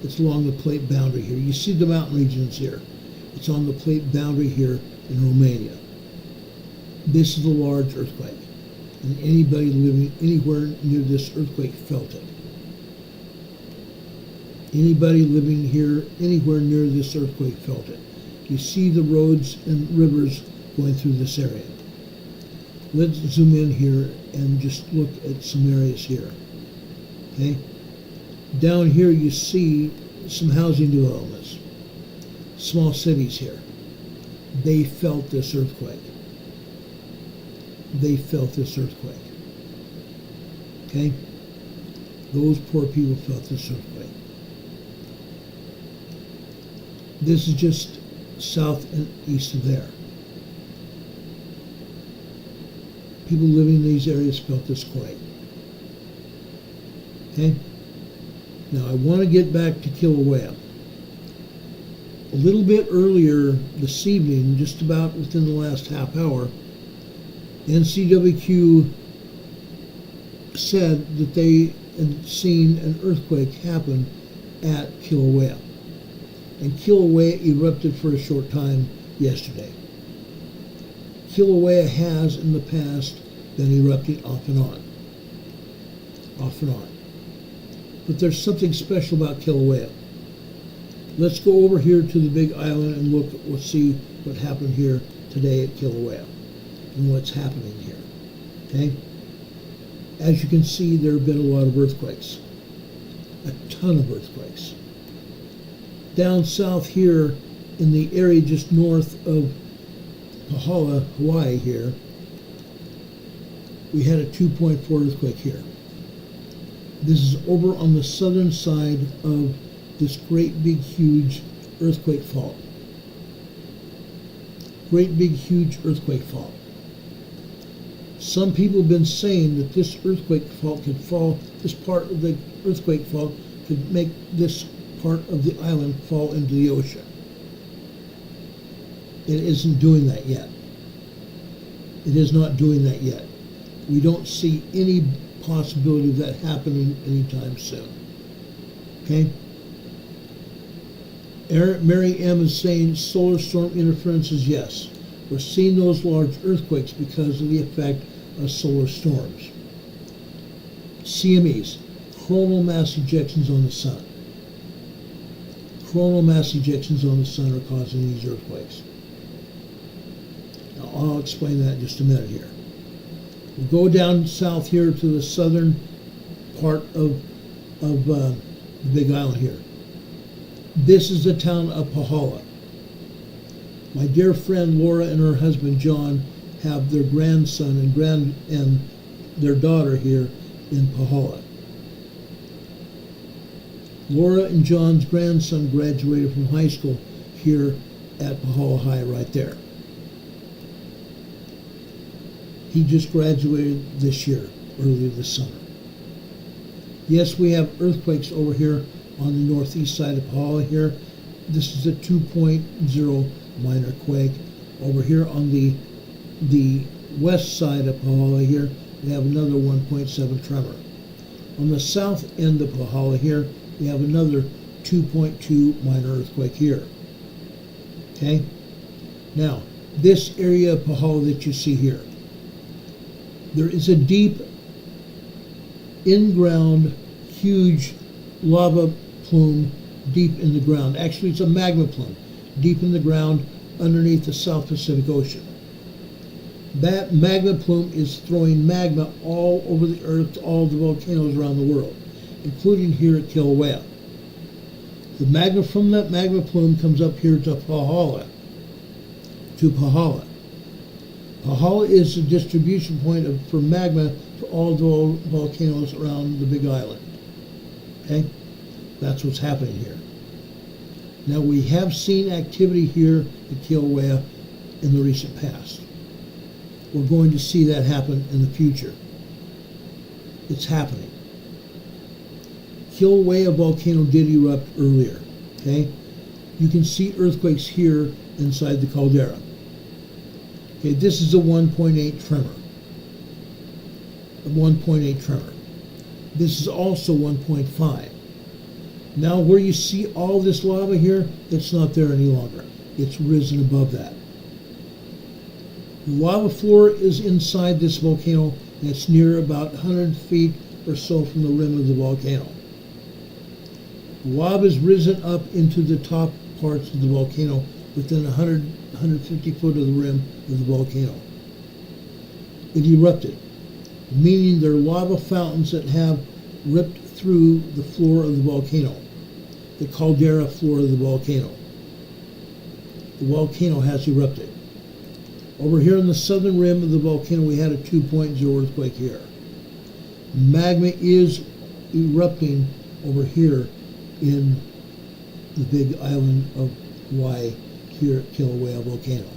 Speaker 1: It's along the plate boundary here. You see the mountain regions here. It's on the plate boundary here in Romania. This is a large earthquake. And anybody living anywhere near this earthquake felt it. Anybody living here anywhere near this earthquake felt it. You see the roads and rivers going through this area. Let's zoom in here and just look at some areas here. Okay? Down here you see some housing developments. Small cities here. They felt this earthquake. They felt this earthquake. Okay? Those poor people felt this earthquake. This is just south and east of there. People living in these areas felt this quake. Okay? Now I want to get back to Kilauea. A little bit earlier this evening, just about within the last half hour, NCWQ said that they had seen an earthquake happen at Kilauea. And Kilauea erupted for a short time yesterday. Kilauea has in the past been erupting off and on. Off and on. But there's something special about Kilauea. Let's go over here to the Big Island and look. We'll see what happened here today at Kilauea and what's happening here. Okay? As you can see, there have been a lot of earthquakes. A ton of earthquakes. Down south here in the area just north of Pahala, Hawaii here, we had a 2.4 earthquake here. This is over on the southern side of this great big huge earthquake fault. Great big huge earthquake fault. Some people have been saying that this earthquake fault could fall, this part of the earthquake fault could make this part of the island fall into the ocean. It isn't doing that yet. It is not doing that yet. We don't see any possibility of that happening anytime soon. Okay? Mary M. is saying solar storm interferences, yes. We're seeing those large earthquakes because of the effect of solar storms. CMEs, coronal mass ejections on the sun. Coronal mass ejections on the sun are causing these earthquakes. Now, I'll explain that in just a minute here. We'll go down south here to the southern part of the Big Island here. This is the town of Pahala. My dear friend Laura and her husband John have their grandson and their daughter here in Pahala. Laura and John's grandson graduated from high school here at Pahala High right there. He just graduated this year, earlier this summer. Yes, we have earthquakes over here on the northeast side of Pahala here. This is a 2.0 minor quake. Over here on the west side of Pahala here, we have another 1.7 tremor. On the south end of Pahala here, we have another 2.2 minor earthquake here. Okay? Now, this area of Pahala that you see here, there is a deep, in-ground, huge lava plume deep in the ground. Actually, it's a magma plume deep in the ground underneath the South Pacific Ocean. That magma plume is throwing magma all over the earth to all the volcanoes around the world, including here at Kilauea. The magma from that magma plume comes up here to Pahala. Pahala is the distribution point for magma to all the volcanoes around the Big Island. Okay? That's what's happening here. Now, we have seen activity here at Kilauea in the recent past. We're going to see that happen in the future. It's happening. Kilauea volcano did erupt earlier. Okay? you can see earthquakes here inside the caldera. Okay, this is a 1.8 tremor. A 1.8 tremor. This is also 1.5. Now where you see all this lava here, it's not there any longer. It's risen above that. The lava floor is inside this volcano, and it's near about 100 feet or so from the rim of the volcano. The lava has risen up into the top parts of the volcano within 150 foot of the rim of the volcano. It erupted, meaning there are lava fountains that have ripped through the floor of the volcano, the caldera floor of the volcano. The volcano has erupted. Over here on the southern rim of the volcano, we had a 2.0 earthquake here. Magma is erupting over here in the big island of Hawaii, here at Kilauea volcano.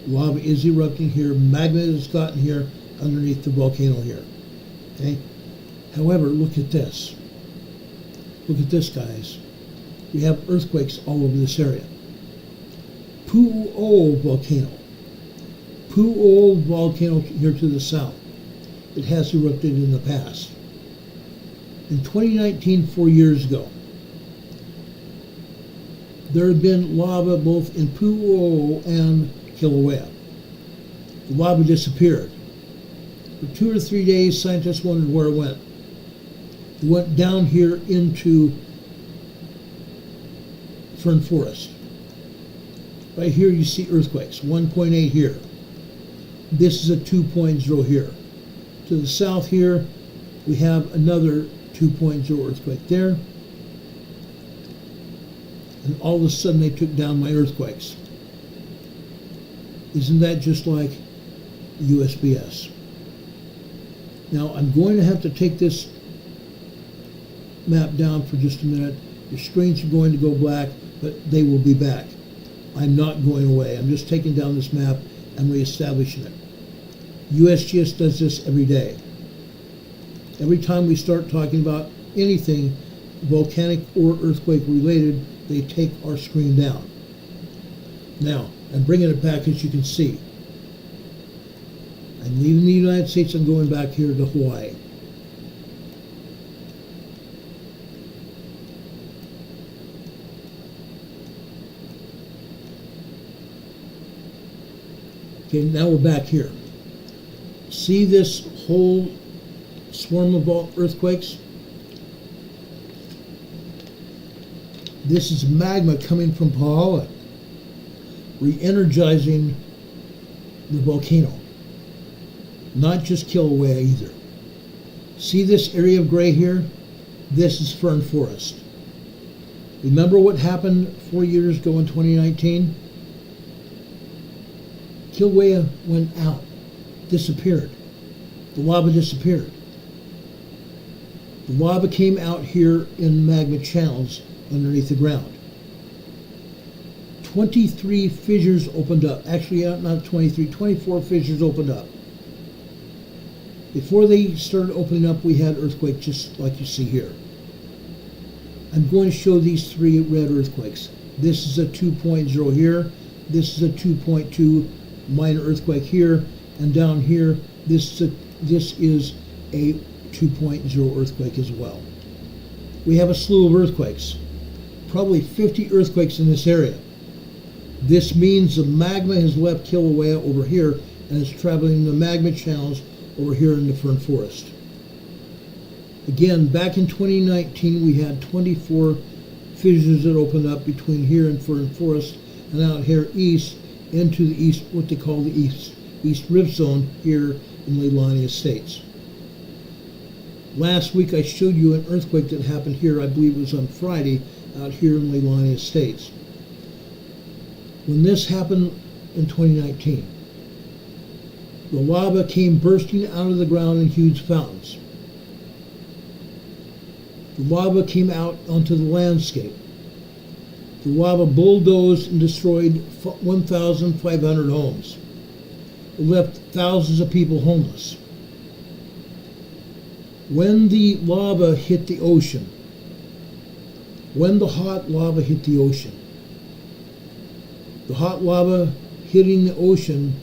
Speaker 1: Lava is erupting here. Magma has gotten here underneath the volcano here. Okay? However, look at this. Look at this, guys. We have earthquakes all over this area. Pu'u'o volcano. Pu'u'o volcano here to the south. It has erupted in the past. In 2019, 4 years ago, there had been lava both in Pu'u'o and Kilauea. The lava disappeared. For 2 or 3 days, scientists wondered where it went. It went down here into Fern Forest. Right here you see earthquakes, 1.8 here. This is a 2.0 here. To the south here, we have another 2.0 earthquake there. And all of a sudden they took down my earthquakes. Isn't that just like USGS? Now I'm going to have to take this map down for just a minute. The screens are going to go black, but they will be back. I'm not going away. I'm just taking down this map and reestablishing it. USGS does this every day. Every time we start talking about anything volcanic or earthquake related, they take our screen down. Now, I'm bringing it back, as you can see. I'm leaving the United States and going back here to Hawaii. Okay, now we're back here. See this whole swarm of earthquakes? This is magma coming from Pahala, re-energizing the volcano. Not just Kilauea either. See this area of gray here? This is Fern Forest. Remember what happened 4 years ago in 2019? Kilauea went out, disappeared. The lava disappeared. The lava came out here in magma channels underneath the ground. 23 fissures opened up. Actually, not 23, 24 fissures opened up. Before they started opening up, we had earthquakes just like you see here. I'm going to show these 3 red earthquakes. This is a 2.0 here. This is a 2.2 minor earthquake here. And down here, this is a 2.0 earthquake as well. We have a slew of earthquakes. Probably 50 earthquakes in this area. This means the magma has left Kilauea over here and is traveling the magma channels over here in the Fern Forest. Again, back in 2019, we had 24 fissures that opened up between here and Fern Forest and out here east into the east, what they call the East Rift Zone here in Leilani Estates. Last week I showed you an earthquake that happened here, I believe it was on Friday, out here in Leilani Estates. When this happened in 2019, the lava came bursting out of the ground in huge fountains. The lava came out onto the landscape. The lava bulldozed and destroyed 1,500 homes. It left thousands of people homeless. When the lava hit the ocean, when the hot lava hit the ocean, The hot lava hitting the ocean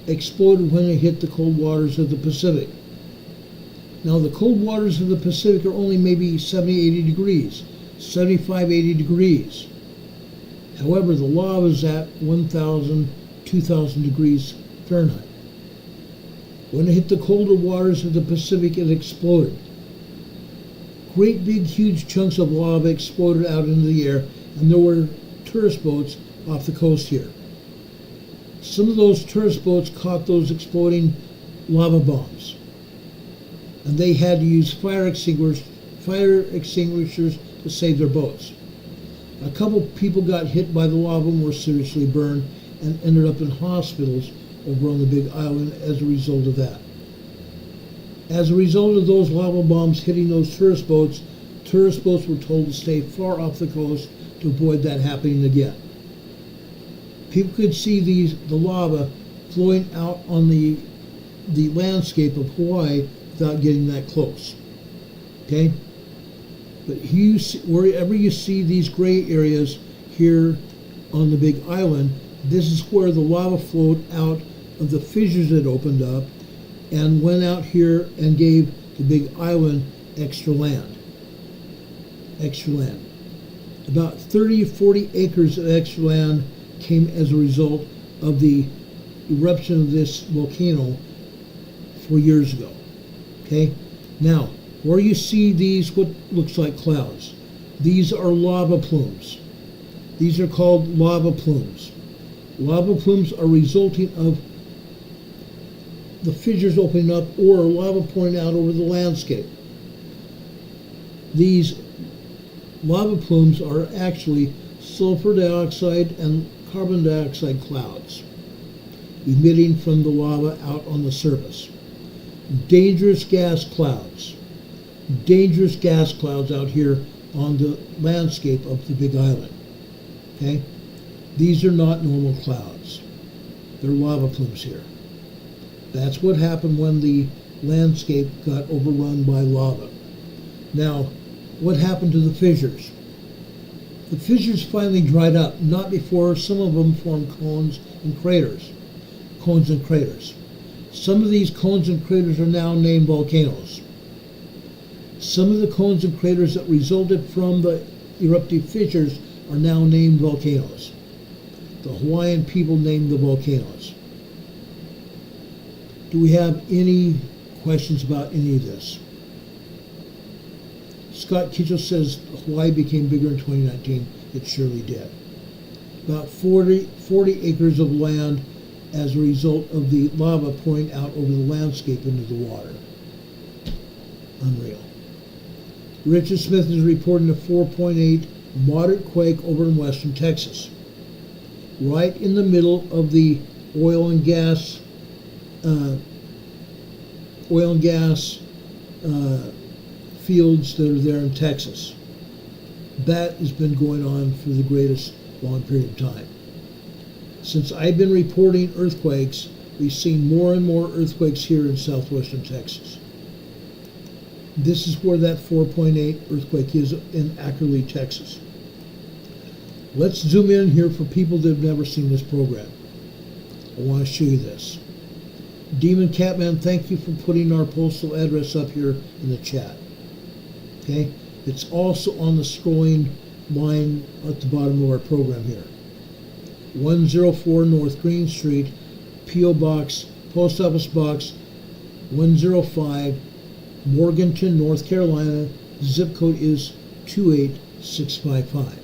Speaker 1: exploded when it hit the cold waters of the Pacific. Now the cold waters of the Pacific are only maybe 70, 80 degrees, 75, 80 degrees. However, the lava is at 1,000, 2,000 degrees Fahrenheit. When it hit the colder waters of the Pacific, it exploded. Great big huge chunks of lava exploded out into the air, and there were tourist boats off the coast here. Some of those tourist boats caught those exploding lava bombs, and they had to use fire extinguishers to save their boats. A couple people got hit by the lava and were seriously burned and ended up in hospitals over on the Big Island as a result of that. As a result of those lava bombs hitting those tourist boats were told to stay far off the coast to avoid that happening again. People could see the lava flowing out on the landscape of Hawaii without getting that close. Okay? But wherever you see these gray areas here on the Big Island, this is where the lava flowed out of the fissures that opened up and went out here and gave the Big Island extra land. Extra land. About 30 or 40 acres of extra land came as a result of the eruption of this volcano 4 years ago. Okay? Now, where you see these, what looks like clouds, these are lava plumes. These are called lava plumes. Lava plumes are resulting of the fissures opening up or lava pouring out over the landscape. These lava plumes are actually sulfur dioxide and carbon dioxide clouds emitting from the lava out on the surface. Dangerous gas clouds. Dangerous gas clouds out here on the landscape of the Big Island. Okay? These are not normal clouds. They're lava plumes here. That's what happened when the landscape got overrun by lava. Now, what happened to the fissures? The fissures finally dried up, not before some of them formed cones and craters. Cones and craters. Some of these cones and craters are now named volcanoes. Some of the cones and craters that resulted from the eruptive fissures are now named volcanoes. The Hawaiian people named the volcanoes. Do we have any questions about any of this? Scott Kitchell says Hawaii became bigger in 2019. It surely did. About 40 acres of land as a result of the lava pouring out over the landscape into the water. Unreal. Richard Smith is reporting a 4.8 moderate quake over in western Texas. Right in the middle of the oil and gas fields that are there in Texas. That has been going on for the greatest long period of time. Since I've been reporting earthquakes, we've seen more and more earthquakes here in southwestern Texas. This is where that 4.8 earthquake is in Ackerley, Texas. Let's zoom in here for people that have never seen this program. I want to show you this. Demon Catman, thank you for putting our postal address up here in the chat. Okay? It's also on the scrolling line at the bottom of our program here. 104 North Green Street, P.O. Box, Post Office Box 105, Morganton, North Carolina. Zip code is 28655.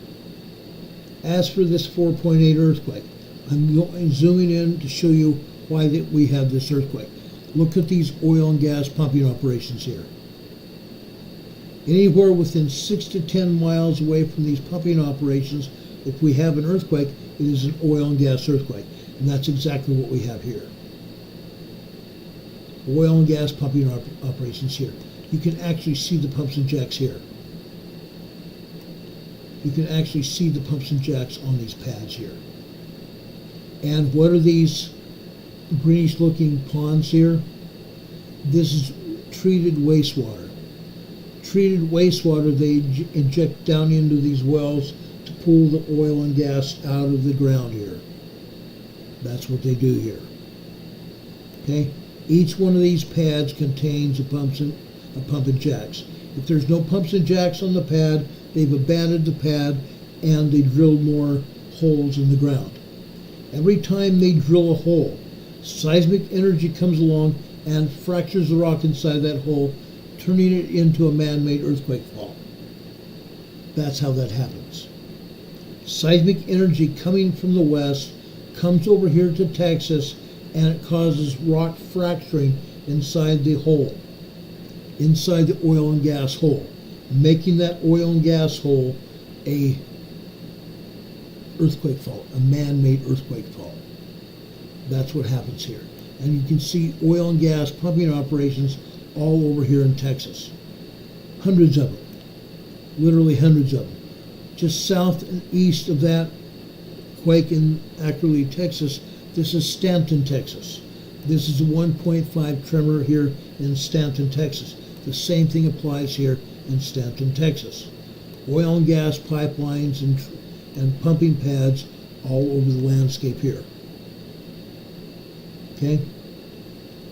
Speaker 1: As for this 4.8 earthquake, I'm zooming in to show you why that we had this earthquake. Look at these oil and gas pumping operations here. Anywhere within 6 to 10 miles away from these pumping operations, if we have an earthquake, it is an oil and gas earthquake. And that's exactly what we have here. Oil and gas pumping operations here. You can actually see the pumps and jacks here. You can actually see the pumps and jacks on these pads here. And what are these greenish looking ponds here? This is treated wastewater. Treated wastewater they inject down into these wells to pull the oil and gas out of the ground here. That's what they do here. Okay? Each one of these pads contains a pump and jacks. If there's no pumps and jacks on the pad, they've abandoned the pad and they drilled more holes in the ground. Every time they drill a hole, seismic energy comes along and fractures the rock inside that hole, turning it into a man-made earthquake fault. That's how that happens. Seismic energy coming from the west comes over here to Texas, and it causes rock fracturing inside the hole, inside the oil and gas hole, making that oil and gas hole a earthquake fault, a man-made earthquake fault. That's what happens here. And you can see oil and gas pumping operations all over here in Texas. Hundreds of them. Literally hundreds of them. Just south and east of that quake in Ackerley, Texas, this is Stanton, Texas. This is a 1.5 tremor here in Stanton, Texas. The same thing applies here in Stanton, Texas. Oil and gas pipelines and pumping pads all over the landscape here. Okay?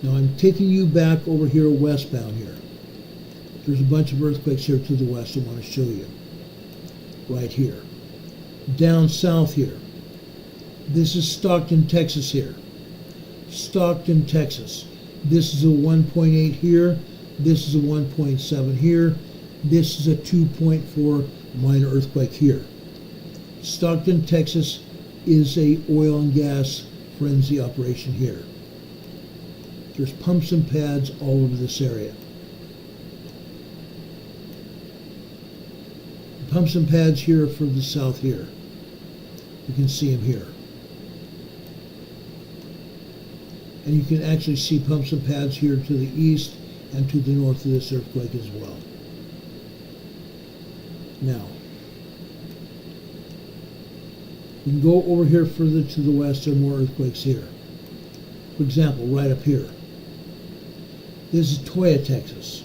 Speaker 1: Now I'm taking you back over here westbound here. There's a bunch of earthquakes here to the west I want to show you. Right here. Down south here. This is Stockton, Texas here. Stockton, Texas. This is a 1.8 here. This is a 1.7 here. This is a 2.4 minor earthquake here. Stockton, Texas is a oil and gas frenzy operation here. There's pumps and pads all over this area. The pumps and pads here are further south here. You can see them here. And you can actually see pumps and pads here to the east and to the north of this earthquake as well. Now, you can go over here further to the west, there are more earthquakes here. For example, right up here. This is Toyah, Texas.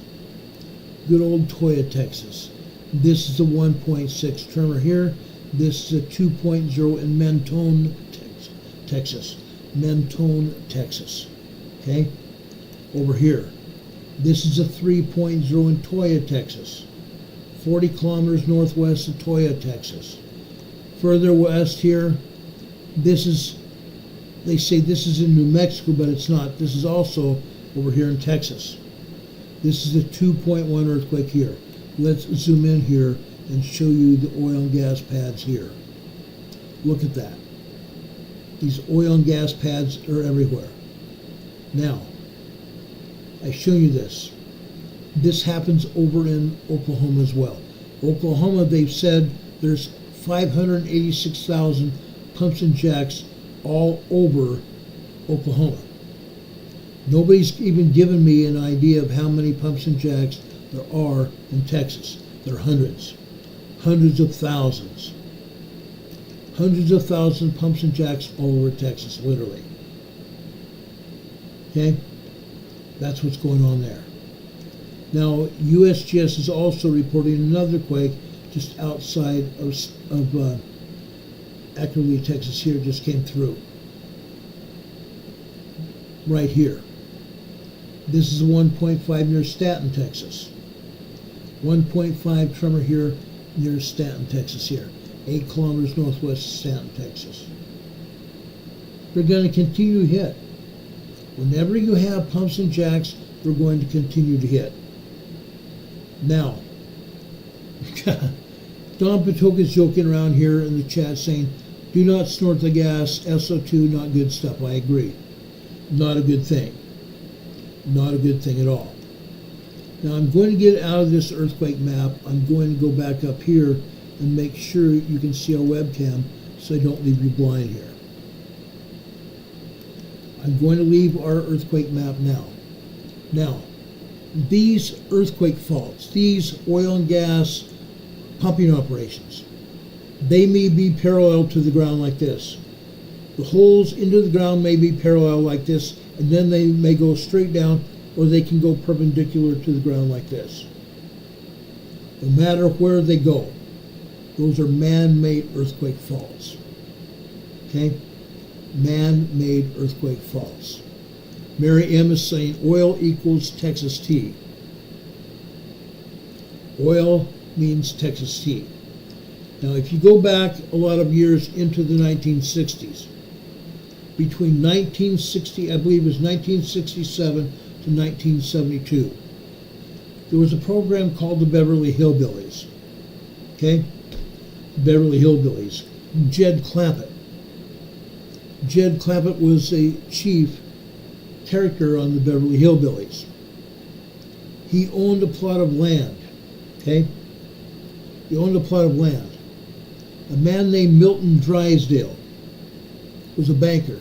Speaker 1: Good old Toyah, Texas. This is a 1.6 tremor here. This is a 2.0 in Mentone, Texas. Mentone, Texas. Okay? Over here. This is a 3.0 in Toyah, Texas. 40 kilometers northwest of Toyah, Texas. Further west here, this is, they say this is in New Mexico, but it's not. This is also over here in Texas. This is a 2.1 earthquake here. Let's zoom in here and show you the oil and gas pads here. Look at that. These oil and gas pads are everywhere. Now, I show you this. This happens over in Oklahoma as well. Oklahoma, they've said there's 586,000 pumps and jacks all over Oklahoma. Nobody's even given me an idea of how many pumps and jacks there are in Texas. There are hundreds. Hundreds of thousands. Hundreds of thousands of pumps and jacks all over Texas, literally. Okay? That's what's going on there. Now, USGS is also reporting another quake just outside of Ackerley, Texas here. Just came through. Right here. This is a 1.5 near Stanton, Texas. 1.5 tremor here near Stanton, Texas here. 8 kilometers northwest of Stanton, Texas. They're going to continue to hit. Whenever you have pumps and jacks, they're going to continue to hit. Now, Don Patoka's joking around here in the chat saying, do not snort the gas, SO2, not good stuff. I agree. Not a good thing. Not a good thing at all. Now I'm going to get out of this earthquake map. I'm going to go back up here and make sure you can see our webcam so I don't leave you blind here. I'm going to leave our earthquake map now. Now, these earthquake faults, these oil and gas pumping operations, they may be parallel to the ground like this. The holes into the ground may be parallel like this, and then they may go straight down, or they can go perpendicular to the ground like this. No matter where they go, those are man-made earthquake faults. Okay? man-made earthquake false. Mary M is saying oil equals Texas tea. Oil means Texas tea. Now, if you go back a lot of years into the 1960s, between 1960, I believe it was 1967 to 1972, there was a program called the Beverly Hillbillies. Okay? Beverly Hillbillies. Jed Clampett. Jed Clampett was a chief character on the Beverly Hillbillies. He owned a plot of land. Okay? He owned a plot of land. A man named Milton Drysdale was a banker.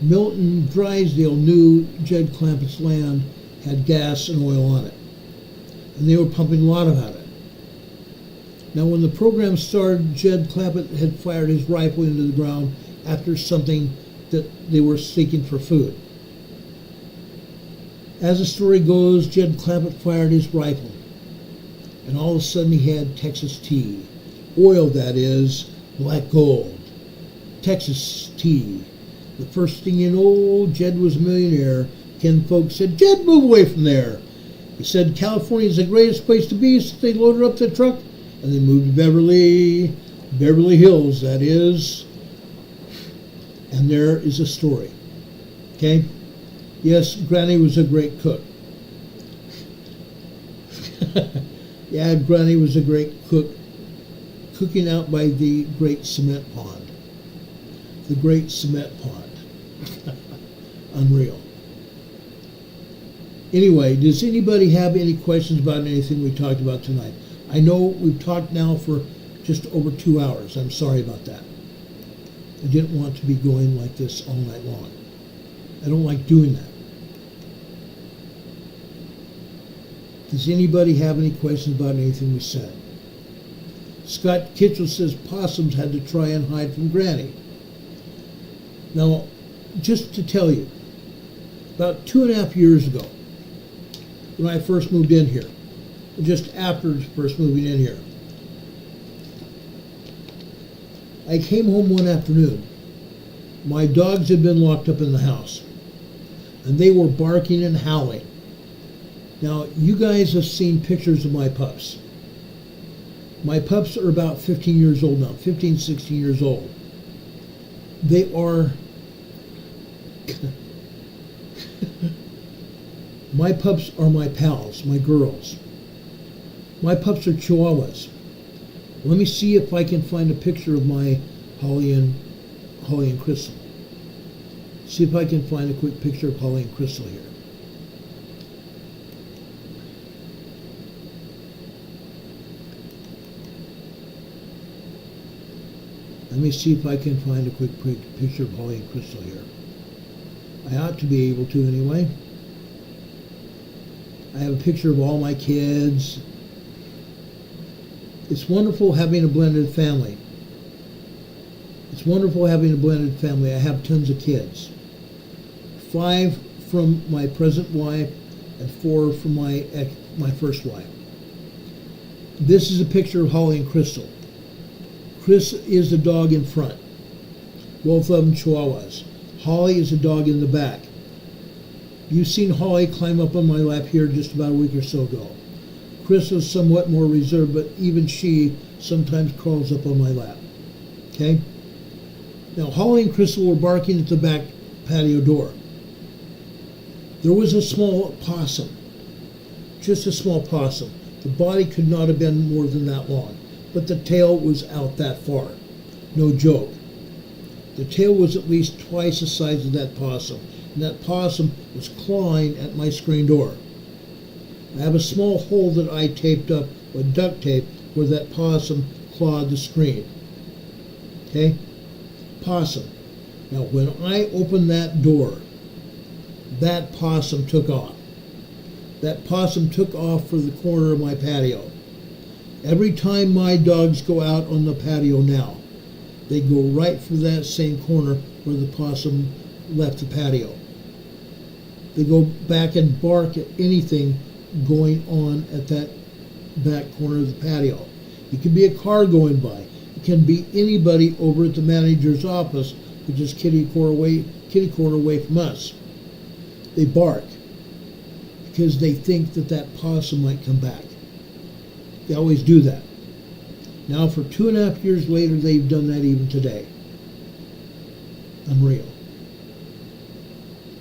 Speaker 1: Milton Drysdale knew Jed Clampett's land had gas and oil on it, and they were pumping a lot of it. Now, when the program started, Jed Clampett had fired his rifle into the ground after something that they were seeking for food. As the story goes, Jed Clampett fired his rifle, and all of a sudden he had Texas tea. Oil, that is, black gold. Texas tea. The first thing you know, Jed was a millionaire. Ken folks said, Jed, move away from there. He said, California is the greatest place to be, so they loaded up the truck, and they moved to Beverly Hills, that is. And there is a story. Okay? Yes, Granny was a great cook. Yeah, Granny was a great cook, cooking out by the Great Cement Pond. The Great Cement Pond. Unreal. Anyway, does anybody have any questions about anything we talked about tonight? I know we've talked now for just over 2 hours. I'm sorry about that. I didn't want to be going like this all night long. I don't like doing that. Does anybody have any questions about anything we said? Scott Kitchell says possums had to try and hide from Granny. Now, just to tell you, about 2.5 years ago, when I first moved in here, just after first moving in here, I came home one afternoon. My dogs had been locked up in the house, and they were barking and howling. Now, you guys have seen pictures of my pups. My pups are about 15 years old now, 15, 16 years old. They are... My pups are my pals, my girls. My pups are Chihuahuas. Let me see if I can find a picture of my Holly and Crystal. See if I can find a quick picture of Holly and Crystal here. Let me see if I can find a quick picture of Holly and Crystal here. I ought to be able to anyway. I have a picture of all my kids. It's wonderful having a blended family. It's wonderful having a blended family. I have tons of kids. 5 from my present wife and 4 from my first wife. This is a picture of Holly and Crystal. Chris is the dog in front. Both of them Chihuahuas. Holly is a dog in the back. You've seen Holly climb up on my lap here just about a week or so ago. Chris is somewhat more reserved, but even she sometimes crawls up on my lap. Okay? Now, Holly and Crystal were barking at the back patio door. There was a small possum. Just a small possum. The body could not have been more than that long, but the tail was out that far. No joke. The tail was at least twice the size of that possum, and that possum was clawing at my screen door. I have a small hole that I taped up with duct tape where that possum clawed the screen. Okay? Possum. Now, when I opened that door, that possum took off. That possum took off for the corner of my patio. Every time my dogs go out on the patio now, they go right for that same corner where the possum left the patio. They go back and bark at anything going on at that back corner of the patio. It can be a car going by. It can be anybody over at the manager's office which is kitty corner away from us. They bark because they think that that possum might come back. They always do that. Now, for 2.5 years later, they've done that even today. Unreal.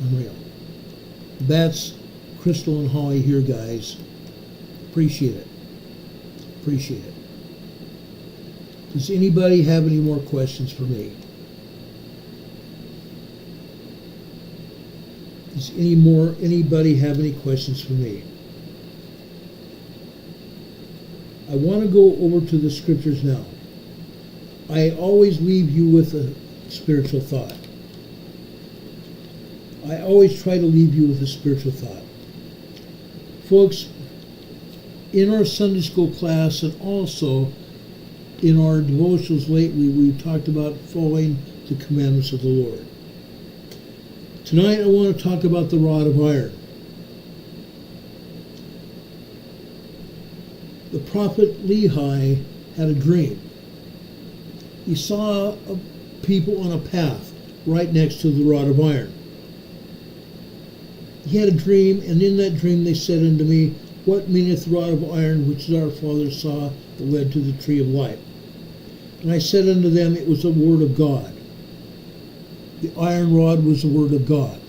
Speaker 1: Unreal. That's Crystal and Holly here, guys. Appreciate it. Appreciate it. Does anybody have any more questions for me? Does anybody have any questions for me? I want to go over to the scriptures now. I always leave you with a spiritual thought. I always try to leave you with a spiritual thought. Folks, in our Sunday school class and also in our devotionals lately, we've talked about following the commandments of the Lord. Tonight I want to talk about the rod of iron. The prophet Lehi had a dream. He saw people on a path right next to the rod of iron. He had a dream, and in that dream they said unto me, What meaneth the rod of iron which our fathers saw that led to the tree of life? And I said unto them, It was the word of God. The iron rod was the word of God.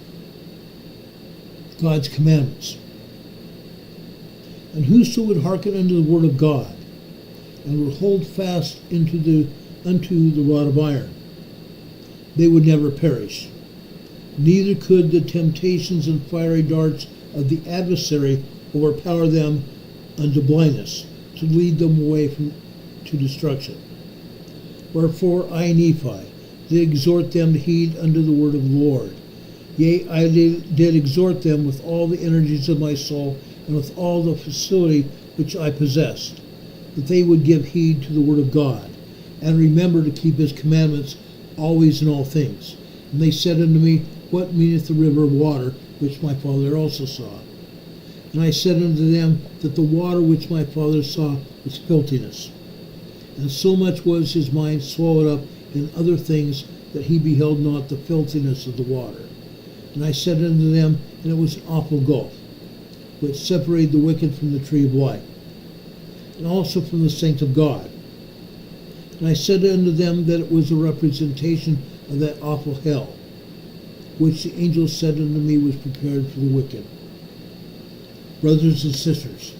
Speaker 1: God's commandments. And whoso would hearken unto the word of God, and would hold fast unto the rod of iron, they would never perish. Neither could the temptations and fiery darts of the adversary overpower them unto blindness, to lead them away to destruction. Wherefore I, Nephi, did exhort them to heed unto the word of the Lord. Yea, I did exhort them with all the energies of my soul, and with all the facility which I possessed, that they would give heed to the word of God, and remember to keep his commandments always in all things. And they said unto me, What meaneth the river of water, which my father also saw? And I said unto them, that the water which my father saw was filthiness. And so much was his mind swallowed up in other things, that he beheld not the filthiness of the water. And I said unto them, and it was an awful gulf, which separated the wicked from the tree of life, and also from the saints of God. And I said unto them that it was a representation of that awful hell, which the angel said unto me was prepared for the wicked. Brothers and sisters,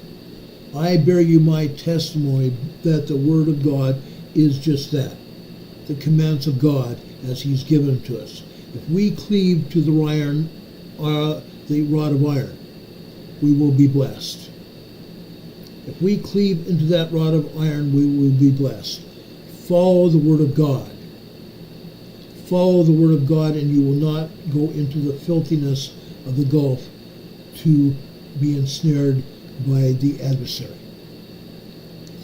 Speaker 1: I bear you my testimony that the word of God is just that, the commands of God as he's given to us. If we cleave to the rod of iron, we will be blessed. If we cleave into that rod of iron, we will be blessed. Follow the word of God. Follow the word of God, and you will not go into the filthiness of the gulf to be ensnared by the adversary.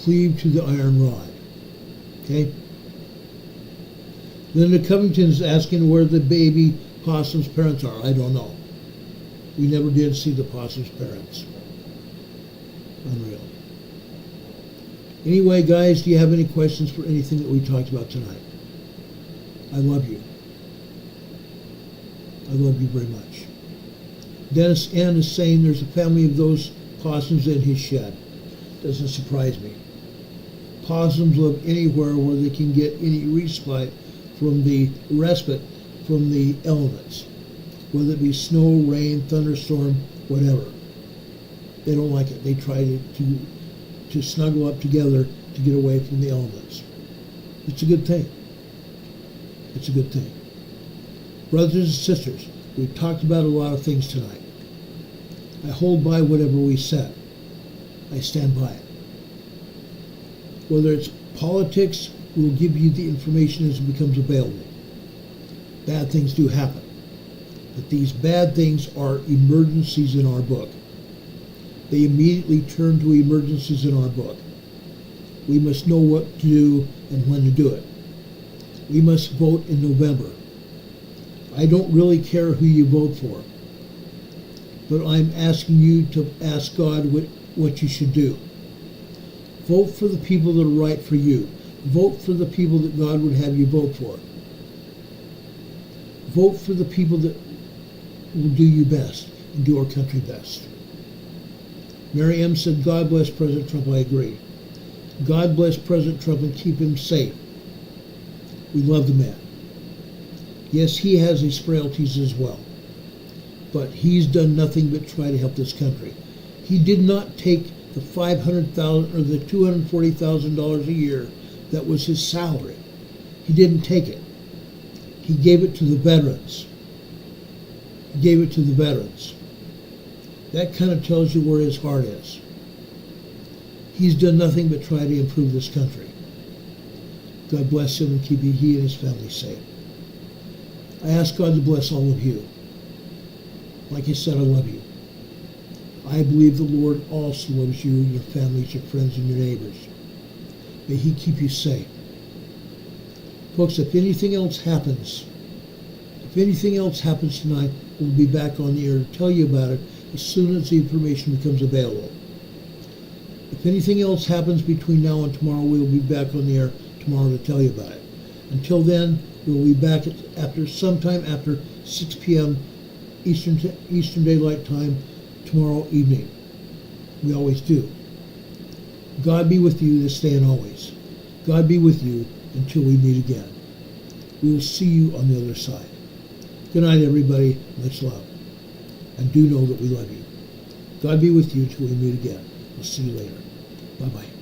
Speaker 1: Cleave to the iron rod. Okay? Linda Covington's asking where the baby possum's parents are. I don't know. We never did see the possum's parents. Unreal. Anyway, guys, do you have any questions for anything that we talked about tonight? I love you. I love you very much. Dennis N. is saying there's a family of those possums in his shed. Doesn't surprise me. Possums live anywhere where they can get any respite from the elements, whether it be snow, rain, thunderstorm, whatever. They don't like it. They try to snuggle up together to get away from the elements. It's a good thing. It's a good thing. Brothers and sisters, we've talked about a lot of things tonight. I hold by whatever we said. I stand by it. Whether it's politics, we'll give you the information as it becomes available. Bad things do happen. But these bad things are emergencies in our book. They immediately turn to emergencies in our book. We must know what to do and when to do it. We must vote in November. I don't really care who you vote for, but I'm asking you to ask God what you should do. Vote for the people that are right for you. Vote for the people that God would have you vote for. Vote for the people that will do you best and do our country best. Mary M. said, God bless President Trump. I agree. God bless President Trump and keep him safe. We love the man. Yes, he has his frailties as well. But he's done nothing but try to help this country. He did not take the $500,000 or the $240,000 a year that was his salary. He didn't take it. He gave it to the veterans. He gave it to the veterans. That kind of tells you where his heart is. He's done nothing but try to improve this country. God bless him and keep he and his family safe. I ask God to bless all of you. Like I said, I love you. I believe the Lord also loves you, your families, your friends, and your neighbors. May he keep you safe. Folks, if anything else happens tonight, we'll be back on the air to tell you about it as soon as the information becomes available. If anything else happens between now and tomorrow, we'll be back on the air tomorrow to tell you about it. Until then, we'll be back sometime after 6 p.m. Eastern Daylight Time tomorrow evening. We always do. God be with you this day and always. God be with you until we meet again. We will see you on the other side. Good night, everybody. Much love. And do know that we love you. God be with you until we meet again. We'll see you later. Bye-bye.